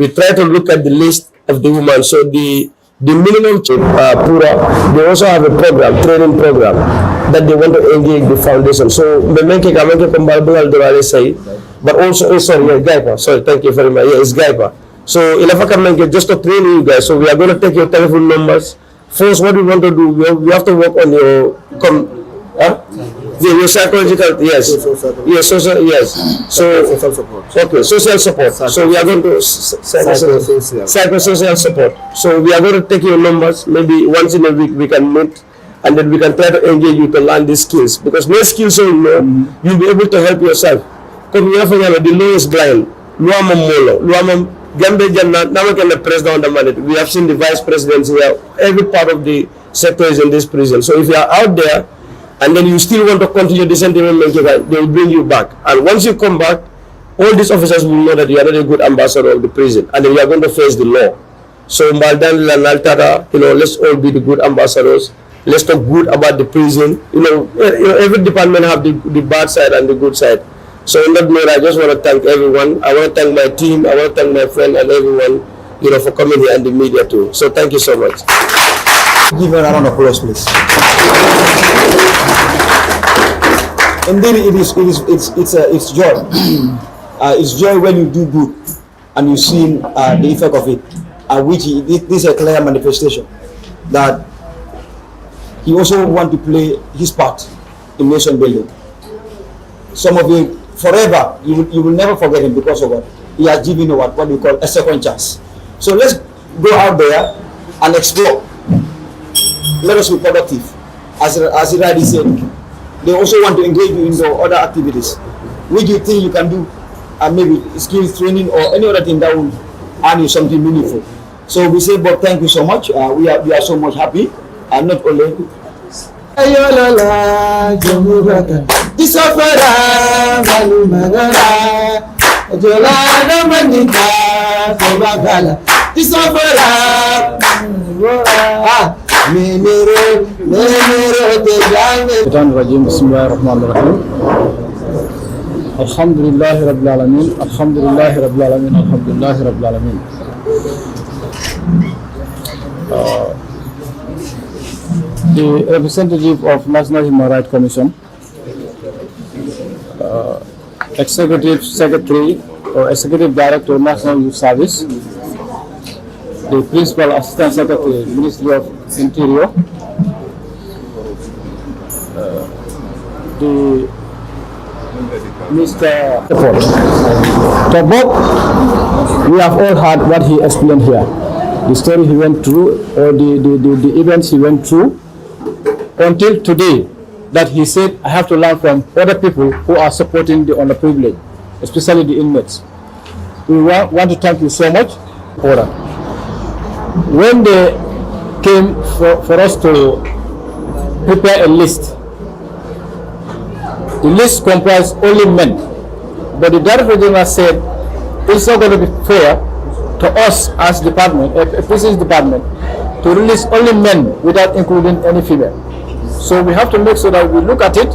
try to look at the list of the women. So the minimum Pura, they also have a program, training program, that they want to engage the foundation. So but also, sorry, yeah, Gaipa. Sorry, thank you very much. Yeah, it's Gaipa. So just to train you guys. So we are going to take your telephone numbers. First, what we want to do, we have to work on your your psychological, yes, yes, social, yes. So social support. Okay, social support. So we are going to psychosocial support. So we are going to take your numbers. Maybe once in a week we can meet, and then we can try to engage you to learn these skills. Because no skills, you know, you'll be able to help yourself. Because we have the law is blind. Gambia the president on the we have seen the vice presidents here. Every part of the sector is in this prison. So if you are out there and then you still want to continue the sentiment, they will bring you back. And once you come back, all these officers will know that you are not a good ambassador of the prison, and then you are going to face the law. So you know, let's all be the good ambassadors. Let's talk good about the prison. You know, every department have the bad side and the good side. So in that note, I just want to thank everyone. I want to thank my team. I want to thank my friend and everyone, you know, for coming here and the media too. So thank you so much. Give her a round of applause, please. Indeed, it's joy. It's joy when you do good and you see the effect of it. This is a clear manifestation that he also want to play his part in nation building. Some of you, forever, you will never forget him because of what he has given you what we call a second chance. So let's go out there and explore. Let us be productive. As Iradi said, they also want to engage you in the other activities. Which you think you can do, maybe skills training or any other thing that will earn you something meaningful. So we say, but thank you so much. We are so much happy, and not only. Disafara malumagara jolana manika kobagala disafara menero tejane rajim bismillahirrahmanirrahim alhamdulillahi rabbil alamin alhamdulillahi rabbil alamin alhamdulillahi rabbil alamin. The representative of National Human Rights Commission, Executive Secretary or Executive Director of National Youth Service, the Principal Assistant Secretary, Ministry of Interior, the Mr. Bob, we have all heard what he explained here, the story he went through or the events he went through until today, that he said, I have to learn from other people who are supporting the underprivileged, especially the inmates. We want to thank you so much for that. When they came for us to prepare a list, the list comprised only men, but the Director General said it's not going to be fair to us as department, a prisons department, to release only men without including any female. So we have to make sure that we look at it,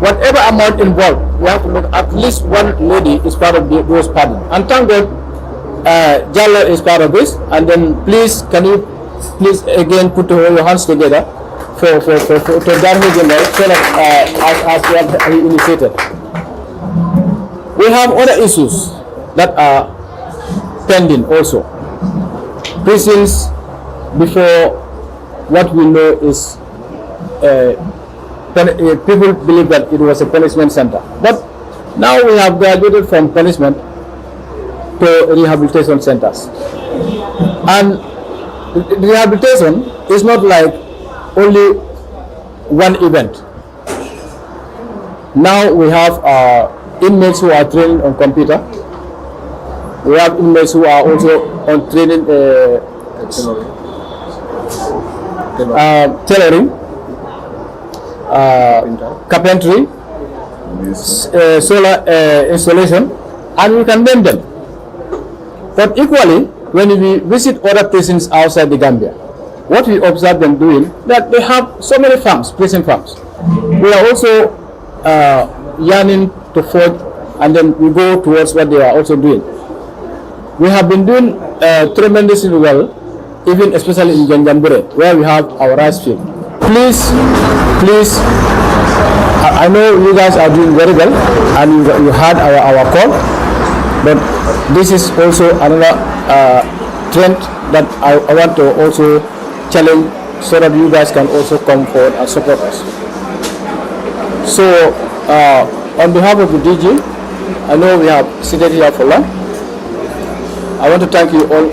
whatever amount involved, we have to make at least one lady is part of those pardon. And thank God, Jalla is part of this. And then please, can you please again put your hands together for damage in there, so that as we have initiated. We have other issues that are pending also. Prisons, before, what we know is people believe that it was a punishment center, but now we have graduated from punishment to rehabilitation centers, and rehabilitation is not like only one event. Now we have inmates who are trained on computer. We have inmates who are also on training tailoring, carpentry, solar installation, and we can name them. But equally, when we visit other prisons outside the Gambia, what we observe them doing, that they have so many farms, prison farms. We are also yearning to forge, and then we go towards what they are also doing. We have been doing tremendously well, even especially in Jambure, where we have our rice field. Please, I know you guys are doing very well, and you had our call, but this is also another trend that I want to also challenge, so that you guys can also come forward and support us. So, on behalf of the DG, I know we have seated here for long. I want to thank you all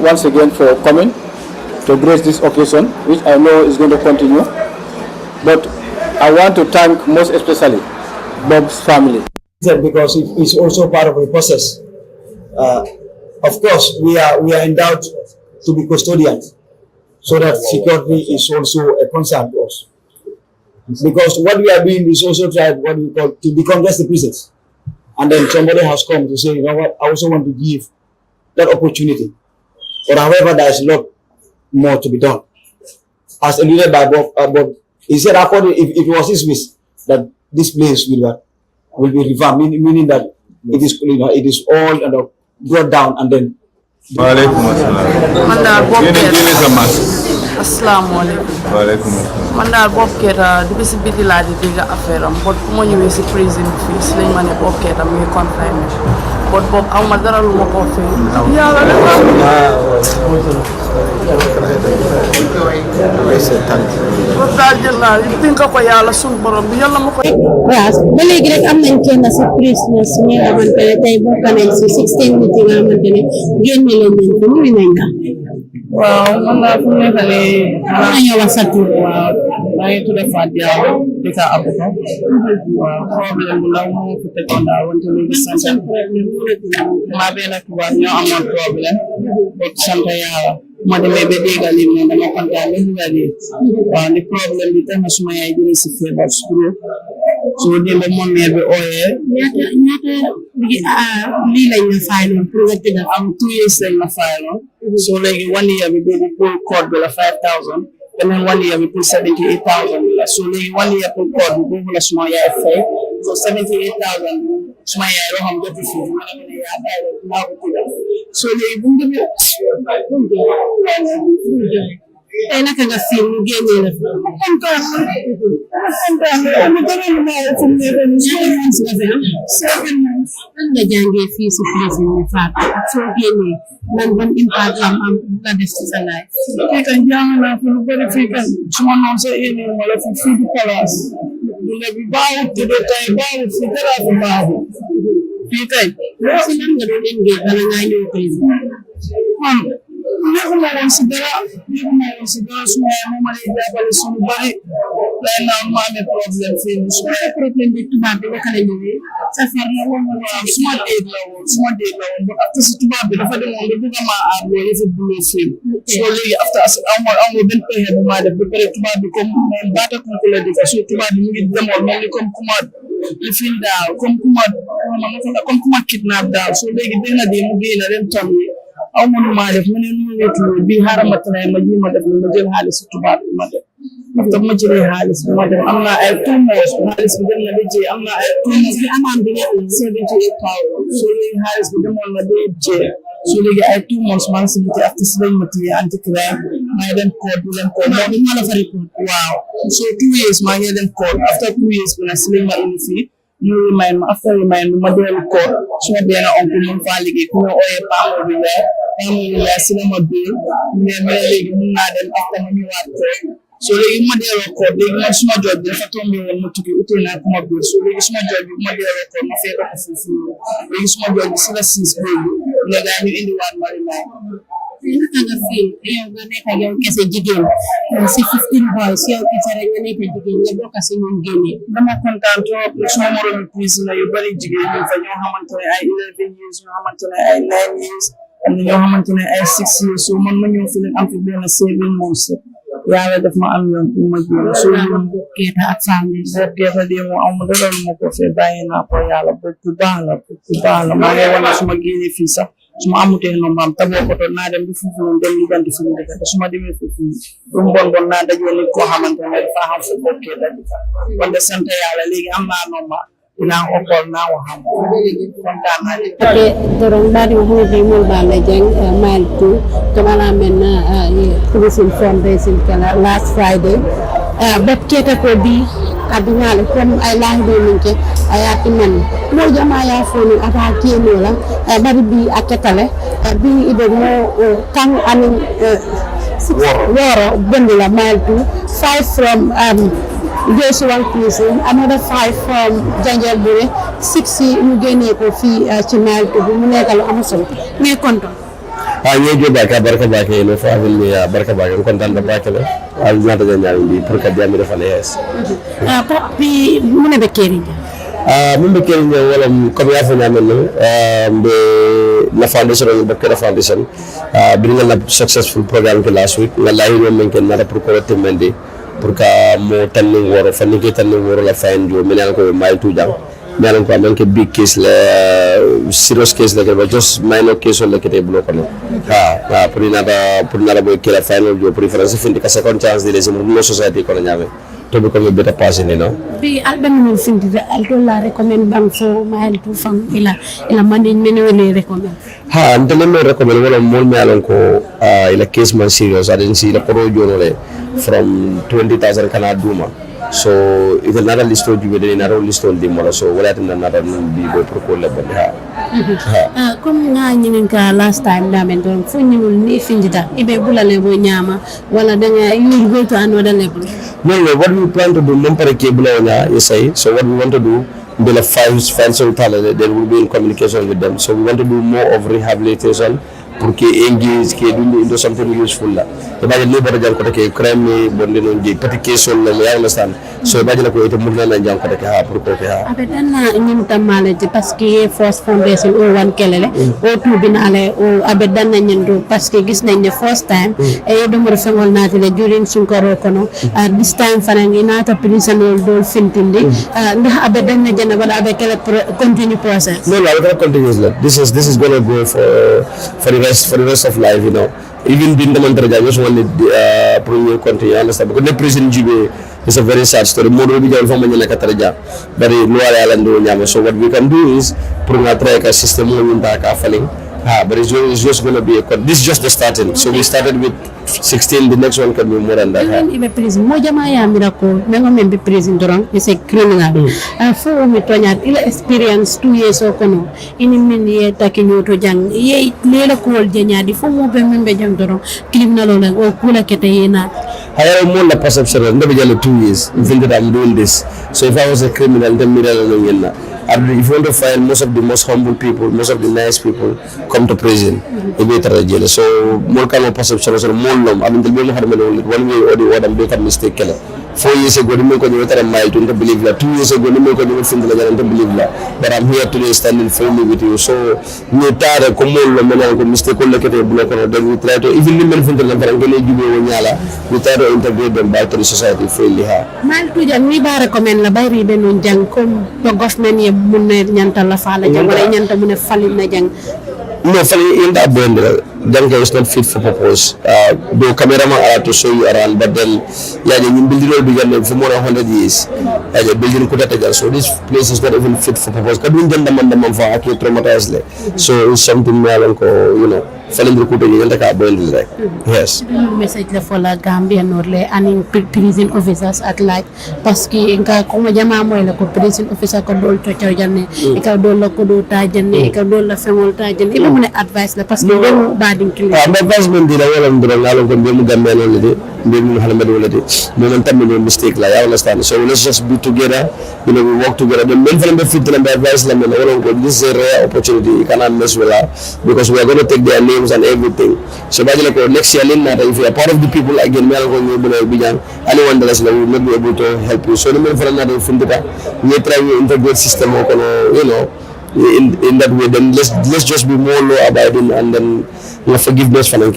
once again for coming to grace this occasion, which I know is going to continue. But I want to thank most especially Bob's family. Because it's also part of the process. Of course, we are endowed to be custodians, so that security is also a concern to us. Because what we are doing is also try what we call to decongest the prisons. And then somebody has come to say, you know what, I also want to give that opportunity. But however, there is a lot more to be done. As alluded by Bob, he said, according, if it was his wish that this place will be revamped, meaning that it is, it is all brought down and then. Assalamu alaikum. Man daal Bob Keita depuis si biti laa di dégg affaire am but bu ma ñëwee si prison fii si lañ ma ne Bob Keita muy confiné but Bob am ma dara lu ma ko fay yàlla Bob daal jël naa dénk ko yàlla suñu borom bi yàlla ma ko waaw ba léegi rek am nañ kenn si prisonniers ñi nga xamante ne tey bokk nañ si 16 nit yi nga xamante ne génne leen nañ ko muy nañ la waaw man daal fu mu nekk nii ñoo wax sa tur waaw maa ngi tudd Fatou Diallo di ka abuko waaw problème bu ndaw moo fi tegoon daal wante léegi sant maa benn tubaab ñoo amoon problème bot sant yàlla ma demee ba déggal yi moom dama kontaan ba dugal yi waaw ni problème bi tax na suma yaay jëlee si feebar stroke so démb moom meer bi ooyee ñaata lii lañ la fayaloon pour nga tëddal am 2 years lañ ma fayaloon so léegi 1 year bi boobu pour code bi la 5,000 beneen 1 year bi pour 78,000 bi la so léegi 1 year pour code bi boobu la suma yaay fay so 78,000 suma yaay loo xam jotu fii ma ne ma ne yaa bàyyi la dinaa ko tëddal so léegi bu mu demee tey naka nga fi mu génnee la fi kontaan dara lu ma fu mu nekk nii 7 months lan nga jàngee fii si prison bi Fatou ak soo génnee lan ban impact am la def ci sa life fii kan jàng naa fi lu bëri fii kan suma noon sa yéene wala fi fii du place dund bi baaxut te de tey baaxut fi dara fi baaxut fii tey si lan nga doon engage bala ngaa ñëw prison man nekkuma woon si dara suma yaay moo ma lay jàppale suñu bëri lay naan ma amee problème fii nii suma problème bi tubaab bi naka la ñëwee sa far la woon waaw suma déeg la woon ba after si tubaab bi dafa demoon ba bëgg maa aar loolu yëfu buloo fii so léegi after amoo benn pexe bu maa def ba pare tubaab bi comme moom baata kunku la di so tubaab bi mu ngi demoon mel ni comme kuma lifin daal comme kuma kidnap daal so léegi benn dee mu génn dem tam aw ma nu maa def ma ne nu wetu bi xaaral ma tane ma ji ma def ma jël xaalis tubaab bi ma def after ma jëlee xaalis bi ma def am naa ay 2 mois xaalis bi dem na ba jee am naa ay 2 mois bi amaan bi nga 78,000 so léegi xaalis bi demoon na ba jee so léegi ay 2 months maa ngi si biti after si lañ ma téye anti crime maa ngi dem code bi leen code moo ma la fa report waaw so 2 years maa ngi dem code after 2 years bi nag si lañ ma indi fii ñu remind ma after remind ma dellu code suma benn oncle mu faa liggéey ku ñu ooyee Pamo bi weer si la ma dóor mais léegi mun naa dem after ma ñëwaat code so léegi ma delloo code léegi man suma job bi dafa tombé woon ma tukki utul naa ku ma dóor so léegi suma job bi ma delloo code ma fekk ko foofu léegi suma job bi si la siis boobu léegi ñu indiwaat ma remind naka nga feel yow nga nekk yow kese jigéen si 15 boys yow kese rek nga nekk jigéen nga bokk si ñoom génne. dama kontaan trop suma moromi prisoner yu bari jigéen ñu fa ñoo xamante ne ay 11 years ñoo xamante ne ay 9 years am na ñoo xamante ne ay 6 years so man ma ñëw fi leen am fi benn 7 months yàlla daf ma am yoon pour ma jéem so Keita ak famille Keita de mu am dara lu ma ko fee bàyyi naa ko yàlla bu baax la maa ngi wane su ma génnee fii sax su ma amutee nombaam taboo ko doon naa dem bi foofu noonu dem liggéeyanti fi mu dëkk te su ma demee foofu lu mu bon naa dajee nit koo xamante ne dafa xam fu mu Keita di fa kon de sant yàlla léegi am naa nomba dinaa ko xool naa waxam kontaan naa ci. ok dorong dari hudi mul bale jeng mile 2 kamala men prison fundraising kala last Friday but Keita ko bi adinale comme ay lahdo minke ayati men mo jama ya foni ata keno la bari bi aketale bi ibe mo kan anin woro bendi la mile 2 5 from Jesu one prison, another 5 from Janjalbure, 6 ñu génnee ko fii ci mile 2 bi mu nekk lu am solo mais kontaan. ñoo jobaka barka bake no fa vil ya barka bake kontaan da bake la al nata janyaawi bi pour ka jami dafa yes papi mu ne be keri min be keri wala comme ya fa nyamen no be la foundation of the foundation bi nga successful programme que last week nga lahi no men ken nara pour ko temende pour que mo tanni woro fanni ke tanni woro la fayin jo min ko mile 2 jang men ko amen ke big case la serious case la ke just minor case la ke te block no pour nada boy ke la final jo preference findi ka second chance de les mo society ko nyame to be comme beta passé ni no bi album no findi alto la recommend bang so mile 2 fam ila mandi men wele recommend ndele me recommend wala mol me alon ko ila case man serious adin si la pro jono le from 20,000 kana duma so it's another list of you within another list of them so wala tan another bi go pour ko le bande comme nga ñingen ka last time da men don fu ñul ni finjita ibe bulale bo ñama wala da nga you go to another level no what we plan to do mom pare ke bulawnya say so what we want to do be the files so talent then we'll be in communication with them so we want to do more of rehabilitation pour que engage ke do into something useful la to ba le bari jang ko take crime ni bonde non je petit question la ya understand so ba jala ko ite mudna na jang ko take ha pour ko ha abe danna ñim tamale parce que force foundation o wan kelele o tu binale o abe danna ñendo parce que gis nañ ne first time e do mo refengol naati le during sunkaro kono this time fanangi nata prison do fintindi ndax abe danna jana wala abe kele continue process no la will continue this is going to go for the rest of life you know even being the mantra just one premier country understand because the prison jibe is a very sad story mo do bi jall fama ñala kataraja bari lo ala ala ndo ñama so what we can do is pour nga try ka system mo ñunta ka falling but it's just going to be this is just the starting so we started with 16 the next one can be more than that ibe prison mo jama ya miracle mengo membe prison dorong is a criminal fo mi tonya ila experience 2 years o kono ini min ye takinyo to jang ye lela ko wol jenya di fo mo be membe jang dorong criminal o o kula kete yena I more la perception ndabe jale 2 years in that I'm doing this so if I was a criminal then me dala no yenna if you want to find most of the most humble people most of the nice people come to prison be tara jele so more kind of perception so more lom am ndel be mo harmelo one way or the other be kam mistake kala 4 years ago ni ko ñu tara mile to believe la 2 years ago ni ko ñu find la jara to believe la but I'm here today standing firmly with you so ni tara ko mo lo mena ko mistake ko lekete block no then we try to even ni men find la fara ngene jube wo nyala we try to integrate them back to the society freely ha mal tu jang ni ba recommend la bayri be non jang comme do government ye mun ñanta la fa la jang wala ñanta mu ne falil na jang no fali in that bend Gambia is not fit for purpose the cameraman are to show you around but then yeah you building all began for more than 100 years the building could have so this place is not even fit for purpose kadun janda man for aki traumatized so it's something melanko you know falling the kuta yenda ka bend like yes message la for la Gambia nor le and prison officers at like parce que nga ko ma jama moy la ko prison officer ko dol to taw janne e ka dol la ko do ta janne e ka dol la femol ta janne e mo ne advice la parce que dem bading tu advice men dina wala ndira ngalo ko be mu Gambia non le mistake like I understand. So let's just be together, we work together. The men from the fit and the advice this is a rare opportunity, you cannot mess with her because we are going to take their names and everything. So next year if you are part of the people again, anyone that will not be able to help you. So the men from we are trying to integrate system, in that way. Then let's just be more law abiding and then forgiveness for the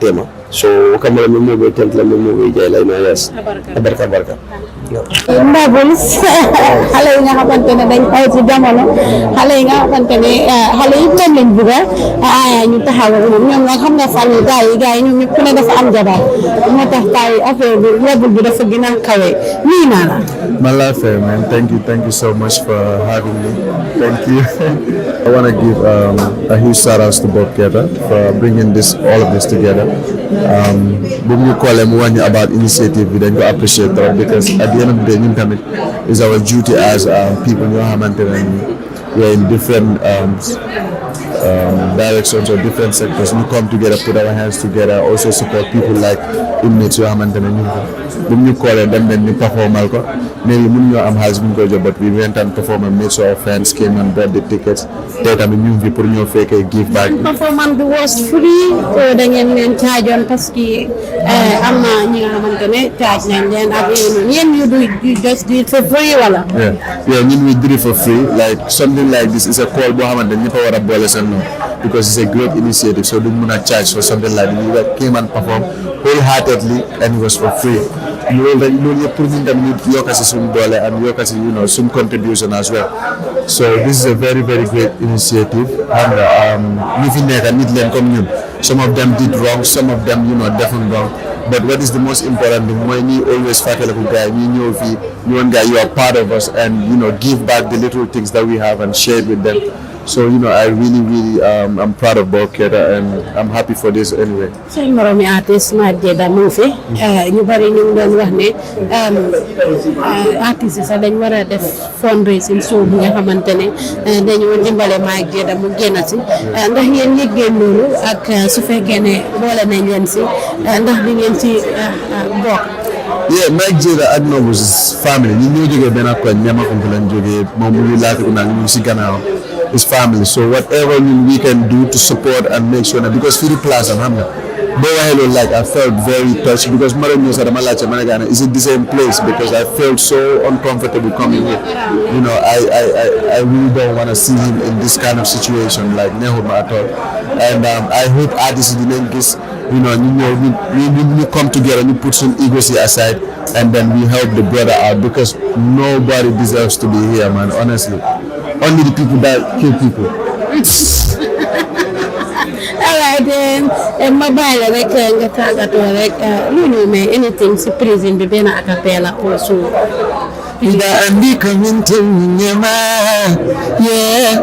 tema. So come on, move yes. Barka. Ndabuls xale yi nga xamante ne dañ xaw ci jamono xale yi nga xamante ne xale yi tam lañ bëgg a ñu taxaw ak ñoom nag xam nga fan gars yi ñoom ñëpp ku ne dafa am jabar moo tax tay affaire bi level bi dafa gën a kawe nii naa la Malafe, man, thank you so much for having me. Thank you. I want to give a huge shout out to Bob Keita for bringing all of this together. When you call him one about initiative, we then go appreciate that because at the end of the day, it's our duty as people in Hamilton and we're in different directions or different sectors. We come together, put our hands together, also support people like inmates who are when you call them, then you perform. Maybe I'm husband, but we went and performed and made sure our friends came and bought the tickets. We put in your fake give back. Performance was free, so then charge on Pasky. I'm not charge and you just do it for free. Yeah, we did it for free. Like something like this is a call Mohammed and Nipa because it's a great initiative. So we not charge for something like that. We came and performed wholeheartedly and it was for free. You already putting them some dollar and some contribution as well. So this is a very, very great initiative. And some of them did wrong, some of them definitely wrong. But what is the most important thing? When you always fight like a guy, you are part of us and give back the little things that we have and share it with them. So I really I'm proud of Bob Keita and I'm happy for this anyway. So moromi artist ma jeda mu fi ñu bari ñu doon wax ne artiste sa dañ wara def fundraising so bu nga xamantene dañu dimbalé ma jeda mu génna ci ndax yeen yéggé lolu ak su fekké né bolé nañ leen ci ndax di ngeen ci bok. Yeah, Mike Jada ak Nobu's family ñu ñoo joggé ben ak ñama ko lañ joggé mom mu laati ko na ñu ci gannaaw his family. So whatever we can do to support and make sure that because Firi Plaza, like I felt very touched because is it the same place because I felt so uncomfortable coming here. I really don't want to see him in this kind of situation like Nehuma at all. And I hope artists didn't this. We come together and we put some egocy aside and then we help the brother out because nobody deserves to be here, man, honestly. Only the people that kill people. Alright, mobile anything to prison be been a cappella also. And be coming to me, yeah.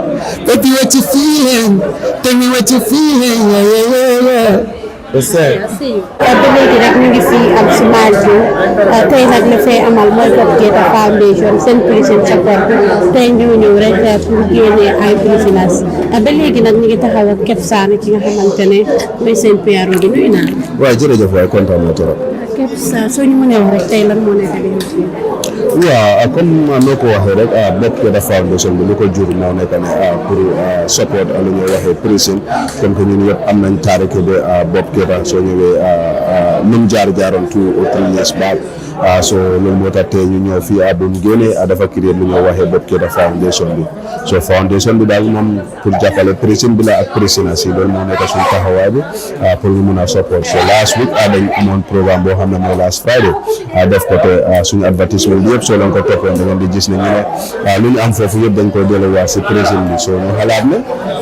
Tell me what you feeling. Tell me what you feeling, yeah. What's that? Léegi rek ñu ngi fi am si Malto tey nag la fay amal mooy Bob Keita Foundation seen prison support tey ñu ñëw rek pour génne ay prisoners ba léegi nag ñu ngi taxaw ak Kep Sane ki nga xamante ne mooy seen PRO gi nuyu naa. waaw jërëjëf waay kontaan na trop. Kep Sane soo ñu mënee wax rek tey lan moo nekk di waaw comme noo ko waxee rek Bob Keita Foundation bi lu ko jur moo nekk ne pour support lu ñuy waxee prison comme que ñun yëpp am nañ taarike de Bob Keita soo ñëwee num jaaroon 2 or 3 years back so loolu moo tax tey ñu ñëw fii bu ñu génnee dafa créer lu ñuy waxee Bob Keita Foundation bi so foundation bi daal moom pour jàppale prison bi la ak prisoners yi loolu moo nekk suñu taxawaay bi pour ñu mun a support so last week dañ amoon programme boo xam ne mooy last Friday def ko te suñu advertisement bi yëpp soo leen ko toppoon da ngeen di gis ne ñu ne lu ñu am foofu yëpp dañ koy delluwaat si prison bi so ñu xalaat ne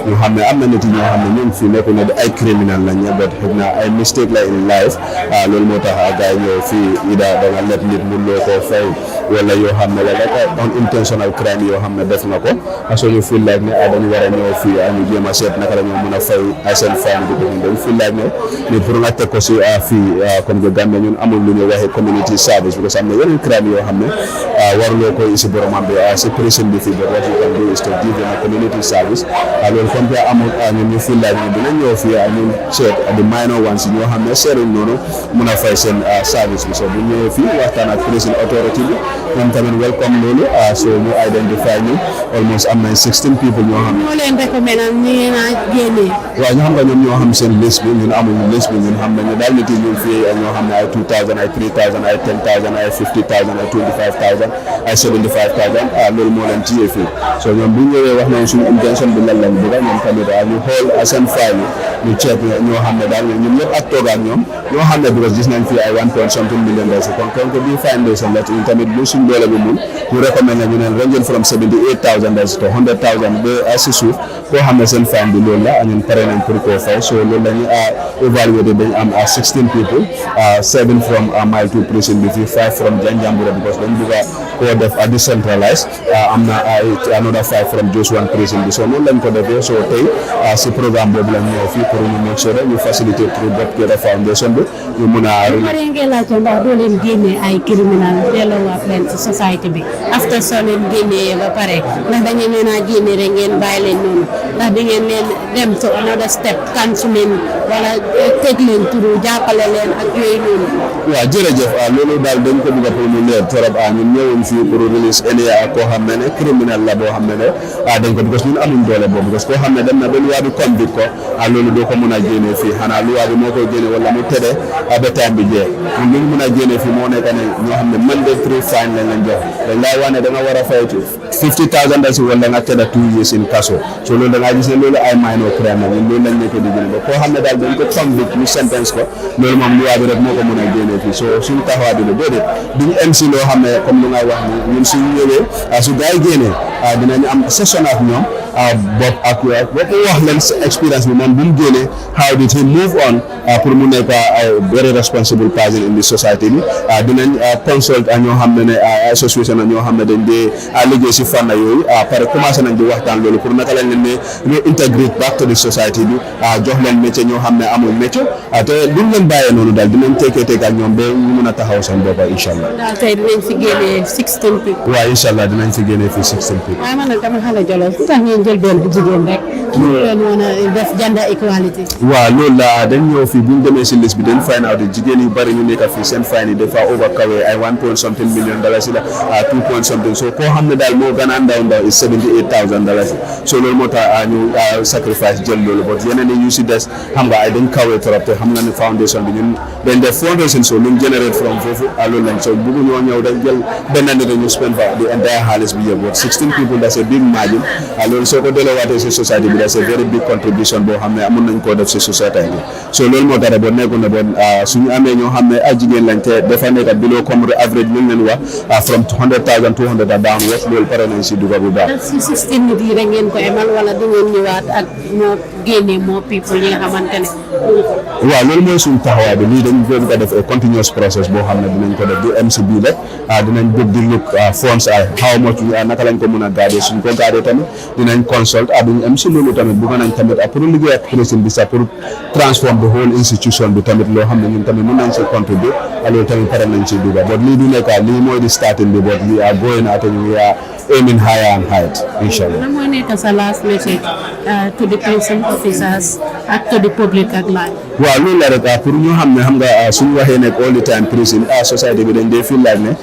ñu xam ne am na nit ñoo xam ne ñun fii nekk na ay criminal lañ but xëy na ay mistake la in life loolu moo tax gars yi ñëw fii ida da nga let nit mu loo koo fay wala yoo xam ne wala unintentional crime yoo xam ne def na ko so ñu feel like ne dañu war a ñëw fii ñu jéem a seet naka la ñoo mën a fay seen fine bi dañu feel like ne nit pour nga teg ko si fii comme que Gambia ñun amul lu ñuy waxee community service because am na yeneen crime yoo xam ne waruloo koy si boromam bi si prison bi fii but what you can do is to give them a community service loolu comme que amul ñun ñu feel like ne dina ñëw fii ñun seet the minor ones ñoo xam ne seeruñ noonu mun a fay seen service bi so bu ñëwee fii waxtaan ak prison authority bi ñoom tamit welcome loolu so ñu identify ñu almost am nañ 16 people ñoo xam ne ñoo leen recommend ñu leen a génnee waaw ñu xam nga ñoom ñoo xam seen liste bi ñun amuñu liste bi ñun xam nañu daal nit yi ñun fii ñoo xam ne ay 2000 ay 3000 ay 10000 ay 50000 ay 25000 ay 75000 loolu moo leen téye fii so ñoom bu ñëwee wax nañ suñu intention bi lan lañ bëgg ñoom tamit ñu xool seen file ñu ceeb ñoo xam ne daal ñun ñëpp ak toog ak ñoom ñoo xam ne because gis nañ fii ay 1.something million dollars kon ko bii foundation la ñun tamit lu suñ doole bi mun ñu recommend ñu ne ranging from 78000 dollars to 100,000 ba si suuf koo xam ne seen fine bi loolu la ñun pare nañ pour koo fay so loolu lañu évalué dañ am 16 people 7 from mile 2 prison bi fii 5 from Janjanbureh because dañ bëgg a koo def decentralized am na ay another 5 from just one prison bi so noonu lañ ko defee so tey si programme boobu lañ ñëw fii pour ñu make sure ñu faciliter pour Bob Keita Foundation bi ñu mun a ngeen laajte ndax doo leen génnee ay criminal delloowaat leen ci société bi after soo leen génnee ba pare ndax da ngeen leen a génne rek ngeen bàyyi leen noonu ndax da ngeen leen dem to another step kansu leen wala teg leen turu jàppale leen ak yooyu noonu. waaw jërëjëf loolu daal dañ ko bëgg a pour mu leer trop ñun ñëwuñ fii pour release NIA koo xam ne criminal la boo xam ne dañ ko because ñun amuñ doole boobu parce que koo xam ne dem na ba luwaa bi convict ko loolu doo ko mun a génnee fii xanaa luwaa bi moo koy génne wala mu tere ba time bi jeex ñun li ñu mun a génnee fii moo nekk ne ñoo xam ne mandatory fine lañ leen jox dañ laa wax ne da nga war a fay $50,000 wala nga tëdda 2 years in kaso so loolu da ngaa gis ne loolu ay minor crime la ñun loolu lañ nekk di génne ba koo xam ne daal dañ ko convict ñu sentence ko loolu moom luwaa bi rek moo ko mun a génnee fii so suñu taxawaay bi la déedéet duñu em si loo xam ne comme lu ngay wax ni ñun suñu ñëwee su gars yi génnee dinañu am session ak ñoom Bob ak Bob wax leen experience bi moom bu mu génnee how did he move on pour mu nekk very responsible person in the society bi dinañ consult ak ñoo xam ne association ak ñoo xam ne dañ dee liggéey si fànn yooyu pare commencé nañ di waxtaan loolu pour naka lañ leen ne ñu integrate back to the society bi jox leen métier ñoo xam ne amul métier te duñ leen bàyyee noonu daal dinañ teekee ak ñoom ba ñu mun a taxaw seen bopp incha allah. daal tey dinañ fi génnee 16 people. waaw incha allah dinañ fi génnee fii 16 people. waaye man nag dama xale jolo lu tax ngeen jël benn bu jigéen rek. ñu leen mën a def gender equality. waaw loolu la dañ ñëw fii bu ñu demee si liste bi dañ find out jigéen yu bari ñu nekk fii seen fine yi dafa overcover ay 1.something million dollars la 2.something so koo xam ne daal moo gën a ndaw is $78,000 so loolu moo tax ñu sacrifice jël loolu but yeneen yi ñu si des xam nga ay dañ kawee trop te xam nga ne foundation bi ñun dañ def foundation so luñ generate from foofu loolu lañ so bëggu ñoo ñëw dañ jël benn nit ñu spend fa the entire xaalis bi yëpp but 16 people that's a big margin loolu soo ko delloowaatee si society bi that's a very big contribution boo xam ne amun nañ koo def si society bi so loolu moo tax bon nekkul ne bon suñu amee ñoo xam ne ay jigéen lañ te dafa nekk below comme average lu leen wax from 100,000 200 downwards loolu pare nañ si duga bu baax. si 16 nit yi rek ngeen ko emal wala du ngeen ñëwaat ak moo génnee moo people yi nga xamante ne. waaw loolu mooy suñu taxawaay bi lii dañ bëgg a def a continuous process boo xam ne dinañ ko def du MCB rek dinañ bëgg di look funds how much naka lañ ko mën a garder suñ ko garder tamit dinañ consult duñ MC loolu tamit bëgg nañ tamit pour liggéey ak président bi sax pour transform the whole institution bi tamit loo xam ne ñun tamit mën nañ si contribuer loolu tamit pare nañ si dugga but lii du nekk lii mooy di starting bi but we are going at we are aiming higher and higher inshallah. lan mooy nekk sa last message to the prison officers ak to the public ak laaj. waaw loolu la rek pour ñu xam ne xam nga suñu waxee nekk all the time prison society bi dañ dee feel like ne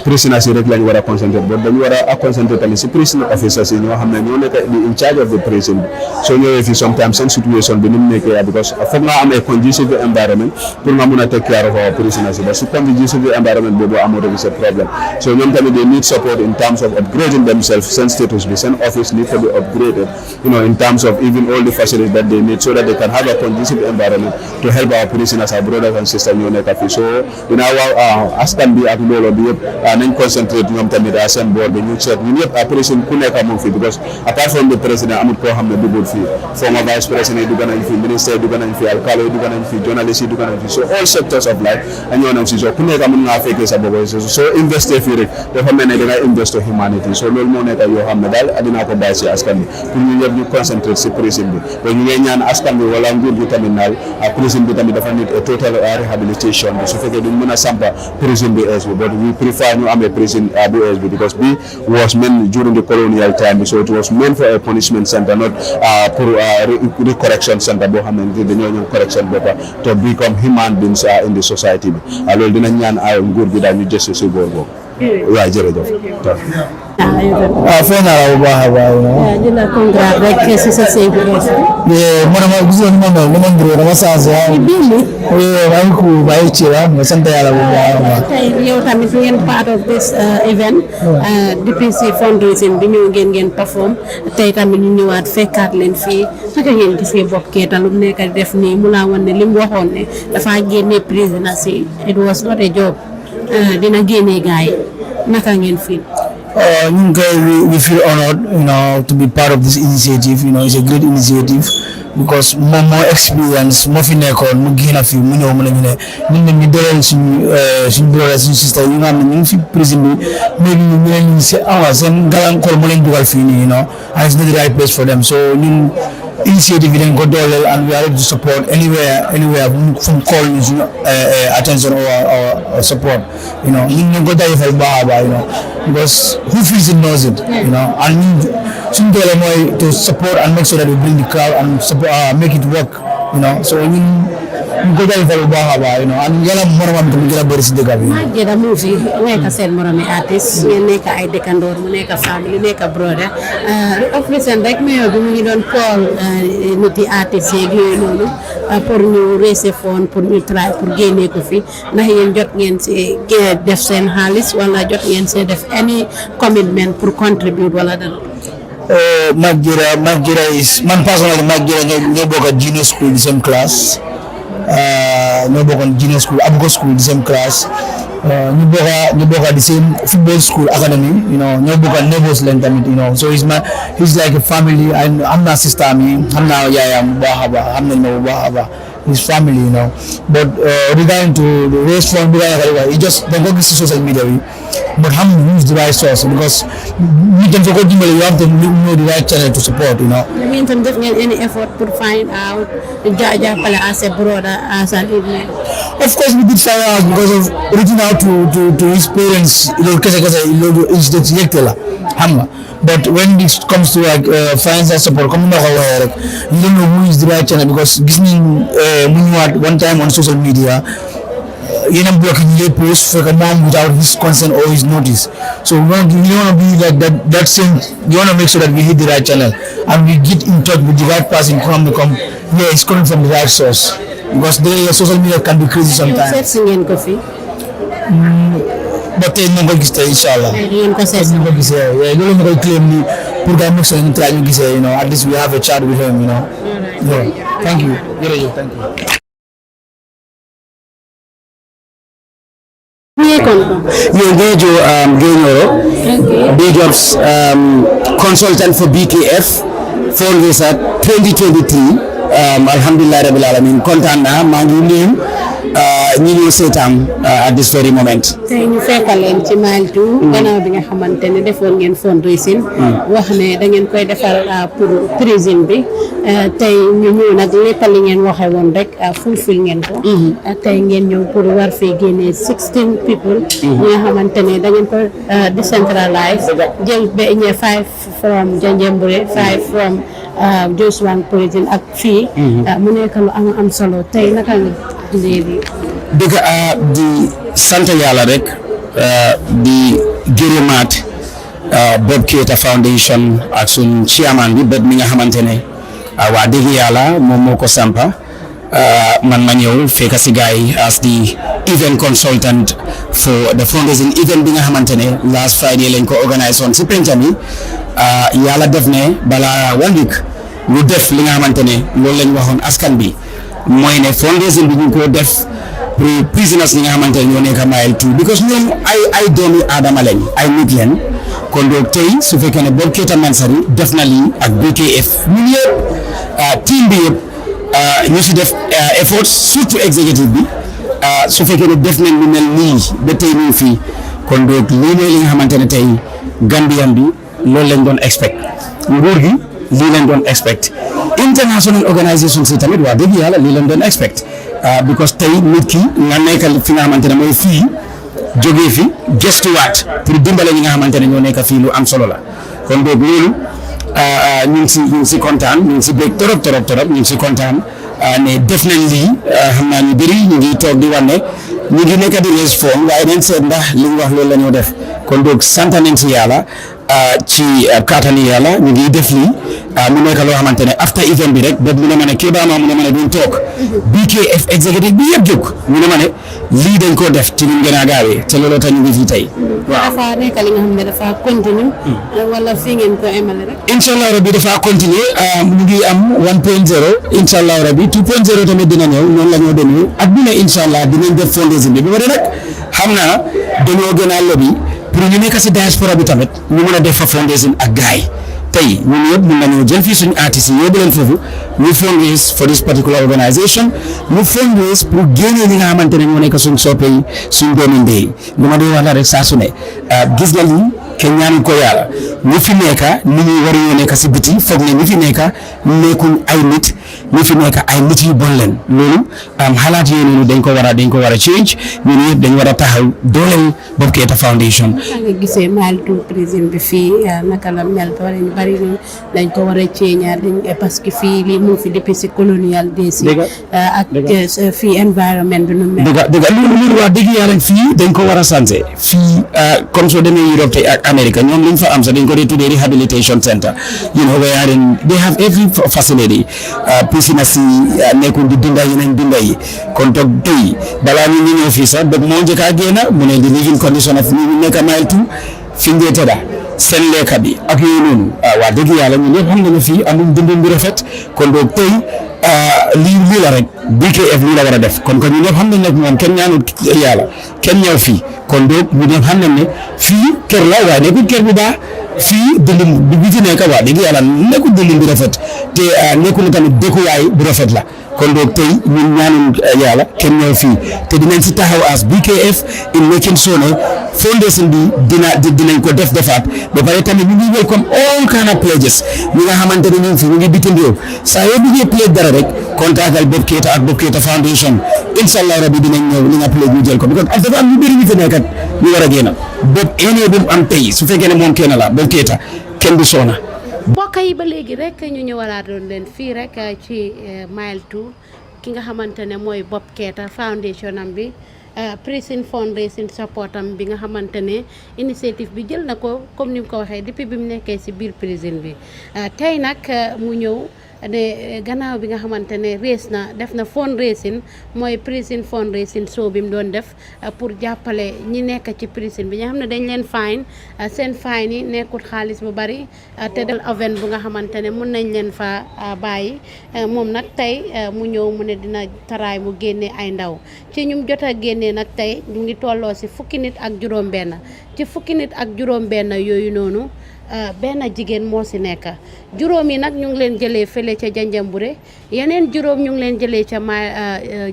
prisoners yi rek lañ war a concentrate but dañu war a concentrate tamit si prison officers yi ñoo xam ne ñoo nekk in charge of the prison bi soo ñëwee fii sometimes seen situation bi ni mu nekkee because foog nga am a conducive environment pour nga mun a take care of our prisoners yi but su conducive environment boobu amoo rek c'est problème so ñoom tamit they need support in terms of upgrade upgrading themselves, send status, send office need to be upgraded, in terms of even all the facilities that they need so that they can have a conducive environment to help our prisoners, our brothers and sisters, So, askan bi ak lolo bi yep nañ concentrate ñom tamit seen board bi ñu seet ñun yëpp prison ku nekk amul fi because apart from the president amul koo xam ne dugul fii former vice president yi dugg nañ fi ministre yi dugg nañ fi alcalde yi dugg nañ fi journaliste yi dugg nañ fi so all sectors of life ñoo nañ si so ku nekk amul ngaa fekkee sa bopp so investé fii rek dafa mel ne da ngay investé humanity so loolu moo nekk yoo xam ne daal dinaa ko bàyyi si askan bi pour ñu ñëpp ñu concentrate si prison bi te ñu ngay ñaan askan bi wala nguur bi tamit naal prison bi tamit dafa need a total rehabilitation bi su fekkee duñ mën a sampa prison bi es bi but we prefer ñu amee prison bu es bi because bi was meant during the colonial time so it was meant for a punishment center not pour correction center boo xam ne dañoo ñëw correction boppa to become human beings in the society bi loolu dina ñaan nguur bi daal ñu gëstu si boor boobu waaw jërëjëf fay naa la bu baax a baax dina congrats rek si sa sëy bi ma gisoon moom lu ma nduroo dama changé maa ngi ko bàyyi ci la nga sant yàlla bu baax a baax tey yow tamit ngeen part of this event depuis si fundraising bi ñëw ngeen perform tey tamit ñu ñëwaat fekkaat leen fii naka ngeen gisee Bob Keita lu nekk def nii mu laa wan ne li mu waxoon ne dafa génne prisoners si it was not a job dina génne gaay naka ngeen fii we feel honored, to be part of this initiative. It's a great initiative because more experience, more finekon, more gain of you, more ñu dalal suñu brothers and sisters yi nga xam ne ñu fi prison bi maybe ñu leen ci seen gàllankoor mu leen dugal fii nii and it's not the right place for them so ñun initiative yi dañ ko dooleel and we are ready to support anywhere from call attention or support ñun ñu ko jaajëfal baax a baax because who feels it knows it and suñu doole mooy to support and make sure that we bring the crowd and support, make it work so ñun ñu ko jaajëfal bu baax a baax and yàlla moromam tamit gën a bëri si dëkk bi Jeda mu fi nekk seen moromi artiste ngeen nekk ay dëkkandoor mu nekk famille nekk brother officen rek mayo bi mu ngi doon call niti artiste yeeg yooyu noonu pour ñu raise fond pour ñu try pour génnee ko fi ndax yéen jot ngeen si def seen xaalis wala jot ngeen see def any commitment pour contribute wala dara Mag Jira is man personally Mag Jira ñoo bokk junior school the same class ñoo bokk junior school Abuko school the same class ñu bokk the same football school academy ñoo bokk neighbors leen tamit so he's like a family and am na sister mi xam naa yaayam bu baax a baax xam nañ ma bu baax a baax his family but regarding to the race fund he just don't go to social media but how to use the right source because we can forget you have to know the right channel to support I mean tam def ngeen any effort to find out jàppale as a brother as an evening of course we did find out because of reaching out to his parents loolu incident yëgte la xam nga but when it comes to financial support comme na ko waxee rek you don't know who is the right channel because gis nañ mu ñëwaat one time on social media yéen a bloqué ñu lay post fekk moom without his consent or his notice so we want to be like that same you want to make sure that we hit the right channel and we get in touch with the right person it's coming from the right source because the social media can be crazy sometimes but tey ñu ngi ko gis tey inshallah ñu ko gisee loolu ma koy claim ni pour que make sure ñu try ñu gisee at least we have a chat with him thank you jërëjëf thank you Gejo Genyoro, big jobs consultant for BKF fundraiser 2023. Alhamdulillah Rabbil Alamin kontaan naa maa ngi nuyu ñi ñuy seetaan at this very moment. tey ñu fekkal leen ci Mile 2 gannaaw bi nga xamante ne defoon ngeen fundraising wax ne da ngeen koy defar pour prison bi tey ñu ñëw nag lépp li ngeen waxe woon rek fulfill ngeen ko tey ngeen ñëw pour war fee génnee 16 people ñi nga xamante ne da ngeen ko decentralize jël ba ñe 5 from Janjanbureh 5 from Josuan prison ak fii mu nekk lu am solo tey naka nga léegi dëgg di sant yàlla rek di gërëmaat Bob Keita Foundation ak suñ chairman bi Bob mi nga xamante ne waa dëgg yàlla moom moo ko sampa man ma ñëw fekk si gars yi as the event consultant for the fundraising event bi nga xamantene last Friday lañ ko organise on ci pencami yàlla def ne bala 1 week ñu def li nga xamantene loolu lañ waxoon askan bi mooy ne fundraising bi ñu ko def pour prisoners yi nga xamantene ñoo nekk Mile 2 because ñoom ay doomi aadama lañ ay nit leen kon donc tey su fekkee ne Bob Keita Mansari def na lii ak BKF ñun yëpp team bi yëpp ñu si def efforts surtout executive bi su fekkee ne def nañ lu mel nii ba tey ñu fii kon donc lii mooy li nga xamante ne tey Gambian bi loolu lañ doon expect nguur gi lii lañ doon expect international organisation si tamit waa dëgg yàlla lii lañ doon expect because tey nit ki nga nekkal fi nga xamante ne mooy fii jógee fi gestuwaat pour dimbale ñi nga xamante ne ñoo nekk fii lu am solo la kon donc loolu ñu ngi si kontaan ñu ngi si bëgg torop ñu ngi si kontaan ne def nañ lii xam naa ñu bëri ñu ngi toog di wane ñu ngi nekk di raise form waaye nañ seet ndax li ñu wax loolu la ñoo def kon donc sant nañ si yàlla ci kattani yàlla ñu ngi def lii mu nekk loo xamante ne after event bi rek boobu mu ne ma ne Kéba mu ne ma ne duñ toog BKF executive bi yëpp jóg mu ne ma ne lii dañ koo def ci ñu gën a gaawee te looloo tax ñu ngi fii tey waaw. dafa nekk li nga xam ne dafa continue wala fii ngeen ko emale rek. incha allah rabi dafa continuer ñu ngi am 1.0 incha allah rabi 2.0 tamit dina ñëw noonu la ñoo demee ak bu ne incha allah dinañ def fundraising bi ba pare nag xam naa dañoo gën a lobby pour ñu nekk si diaspora bi tamit ñu mën a def fa fundraising ak gars yi tey ñun yëpp mën nañoo jël fii suñu artistes yi yóbbu leen foofu ñu fundraise for this particular organisation ñu fundraise pour génnee ñi nga xamante ne ñoo nekk suñ soppe yi suñ doomi ndey lu ma dee wax la rek saa su ne gis nga lii kenn ñaanu ko yàlla ñi fi nekka ni ñuy war a nekk si biti foog ne ñi fi nekka nekkuñ ay nit ñi fi nekk ay nit yu bon leen loolu xalaat yooyu noonu dañ ko war a change ñun ñëpp dañ war a taxaw dooleel Bob Keita Foundation. naka nga gisee Mile 2 prison bi fii naka la mel wala ñu bari dañ ko war a change parce que fii lii mu fi depuis si colonial days ak fii environnement bi nu mel. dëgg loolu wax dëgg yàlla fii dañ ko war a sanse fii comme soo demee Europe tey ak America ñoom liñ fa am sax dañ ko dee tuddee rehabilitation center where they have every facility prisoners yi nekkul di dunda yeneen dunda yi kon toog tey balaa ñu ñëw fii sax dëgg moo njëkk a génn mu ne di living condition of ñu nekk Mile 2 fi ngeen tëdda seen lekka bi ak yooyu noonu waa dëgg yàlla ñun ñëpp xam nañu fii amul dundin bu rafet kon donc tey lii la rek BKF lii la war a def kon ñun ñëpp xam nañ ne moom kenn ñaanul yàlla kenn ñëw fii kon donc ñun ñëpp xam nañ ne fii kër la waaye nekkul kër bu baax fii dundin bi fi nekk waa dëgg yàlla nekkul dundin bu rafet te nekkul tamit dëkkuwaay bu rafet la kon donc tey ñun ñaanul yàlla kenn ñëw fii te dinañ si taxaw as BKF in making sure ne foundation bi dinañ ko defaat ba pare tamit ñu ngi welcome all kind of pledges ñi nga xamante ne ñu ngi fi ñu ngi bitim réew saa yoo bëggee pledge dara rek contactal Bob Keita ak Bob Keita Foundation incha allah rabi dinañ ñëw li nga pledge ñu jël ko because dafa am ñu bëri ñu fi nekkat ñu war a génn Bob ene bu mu am tey su fekkee ne moom kenn la Bob Keita kenn du soona mbokk yi ba léegi rek ñu ñëwalaat doon leen fii rek ci Mile 2 ki nga xamante ne mooy Bob Keita Foundation am bi prison fundraising support am bi nga xamante ne initiative bi jël na ko comme ni mu ko waxee depuis bi mu nekkee si biir prison bi tey nag mu ñëw ne gannaaw bi nga xamante ne def na fundraising mooy prison fundraising show bi mu doon def pour jàppale ñi nekk ci prison bi nga xam ne dañ leen fine seen fine yi nekkul xaalis bu bari te del event bu nga xamante ne mun nañ leen fa bàyyi moom nag tey mu ñëw mu ne dina taraay mu génnee ay ndaw ci ñum jot a génnee nag tey ñu ngi tolloo si fukki nit ak juróom benn ci fukki nit ak juróom benn yooyu noonu benn jigéen moo si nekk juróom yi nag ñu ngi leen jëlee fële ca Janjanbureh yeneen juróom ñu ngi leen jëlee ca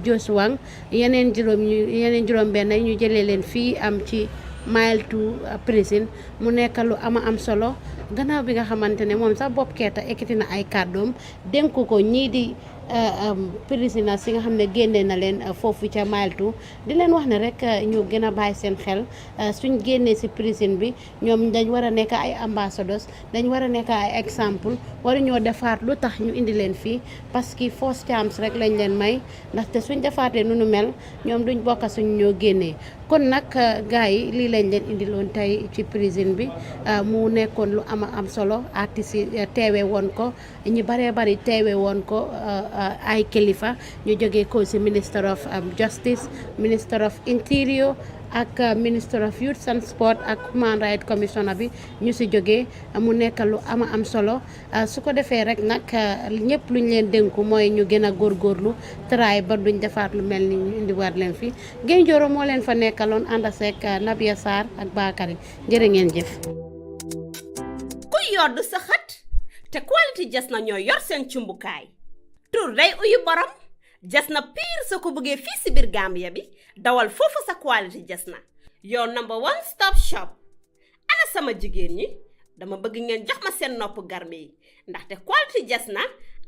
Josuwang yeneen juróom benn ñu jëlee leen fii am ci Mile 2 prison mu nekk lu am solo gannaaw bi nga xamante ne moom sax Bob Keita ekkiti na ay kàddoom dénk ko ñii di prisonniers si nga xam ne génnee na leen foofu ca Mile 2 di leen wax ne rek ñu gën a bàyyi seen xel suñ génnee si prison bi ñoom dañ war a nekk ay ambassadeurs dañ war a nekk ay exemple waru ñoo defaat lu tax ñu indi leen fii parce que first chance rek lañ leen may ndaxte suñ defaatee nu nu mel ñoom duñ bokk suñ ñoo génnee kon nag gars yi lii lañ leen indiloon tey ci prison bi mu nekkoon lu am solo artistes yi teewe woon ko ñu baree bari teewe woon ko ay kilifa ñu jógee ko ci Minister of Justice, Minister of Interior ak Minister of Youth and Sport ak Human Rights Commissioner bi ñu ci jógee mu nekk lu am solo su ko defee rek nag ñëpp luñ leen dénku mooy ñu gën a góorgóorlu try ba duñ defaat lu mel ni ñu indiwaat leen fi Gaye Njoro moo leen fa nekkaloon ànd ak Nabia Sarr ak Bakary jërë ngeen jëf. ku yodd sa xët te quality jas na ñoo yor seen cumbukaay tur day uyu borom jas na pire soo ko bëggee fii si biir Gambia bi dawal foofu sa quality jas na your number one stop shop. ana sama jigéen ñi dama bëgg ngeen jox ma seen nopp garme yi ndaxte quality jas na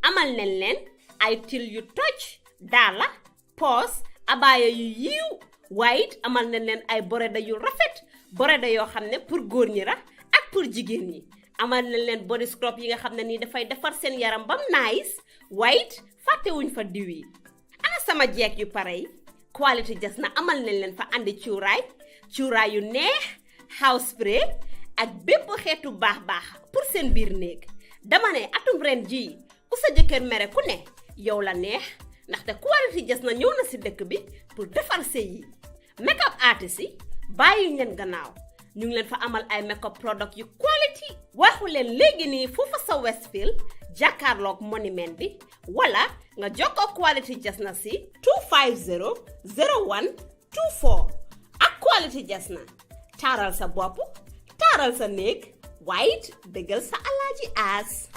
amal nañ leen ay til yu toj daala poos abaaya yu yiiw waaye it amal nañ leen ay boreda yu rafet boreda yoo xam ne pour góor ñi la ak pour jigéen ñi amal nañ leen body scrub yi nga xam ne nii dafay defar seen yaram bam nice waaye it fàttewuñ fa diw yi ana sama jeeg yu pare yi quality jas na amal nañ leen fa andi cuuraay yu neex house spray ak bépp xeetu baax pour seen biir néeg dama ne atum ren jii ku sa jëkkër mere ku ne yow la neex ndaxte quality jas na ñëw na si dëkk bi pour defar sëy yi make-up artist yi bàyyi leen gannaaw ñu ngi leen fa amal ay make-up product yu quality waxu leen léegi nii foofa sa Westfield jàkkaarloog monument bi wala nga jokkoo quality jas na si 250 01 24 ak quality jas na taaral sa bopp taaral sa néeg waaye it dëggal sa alaaji aas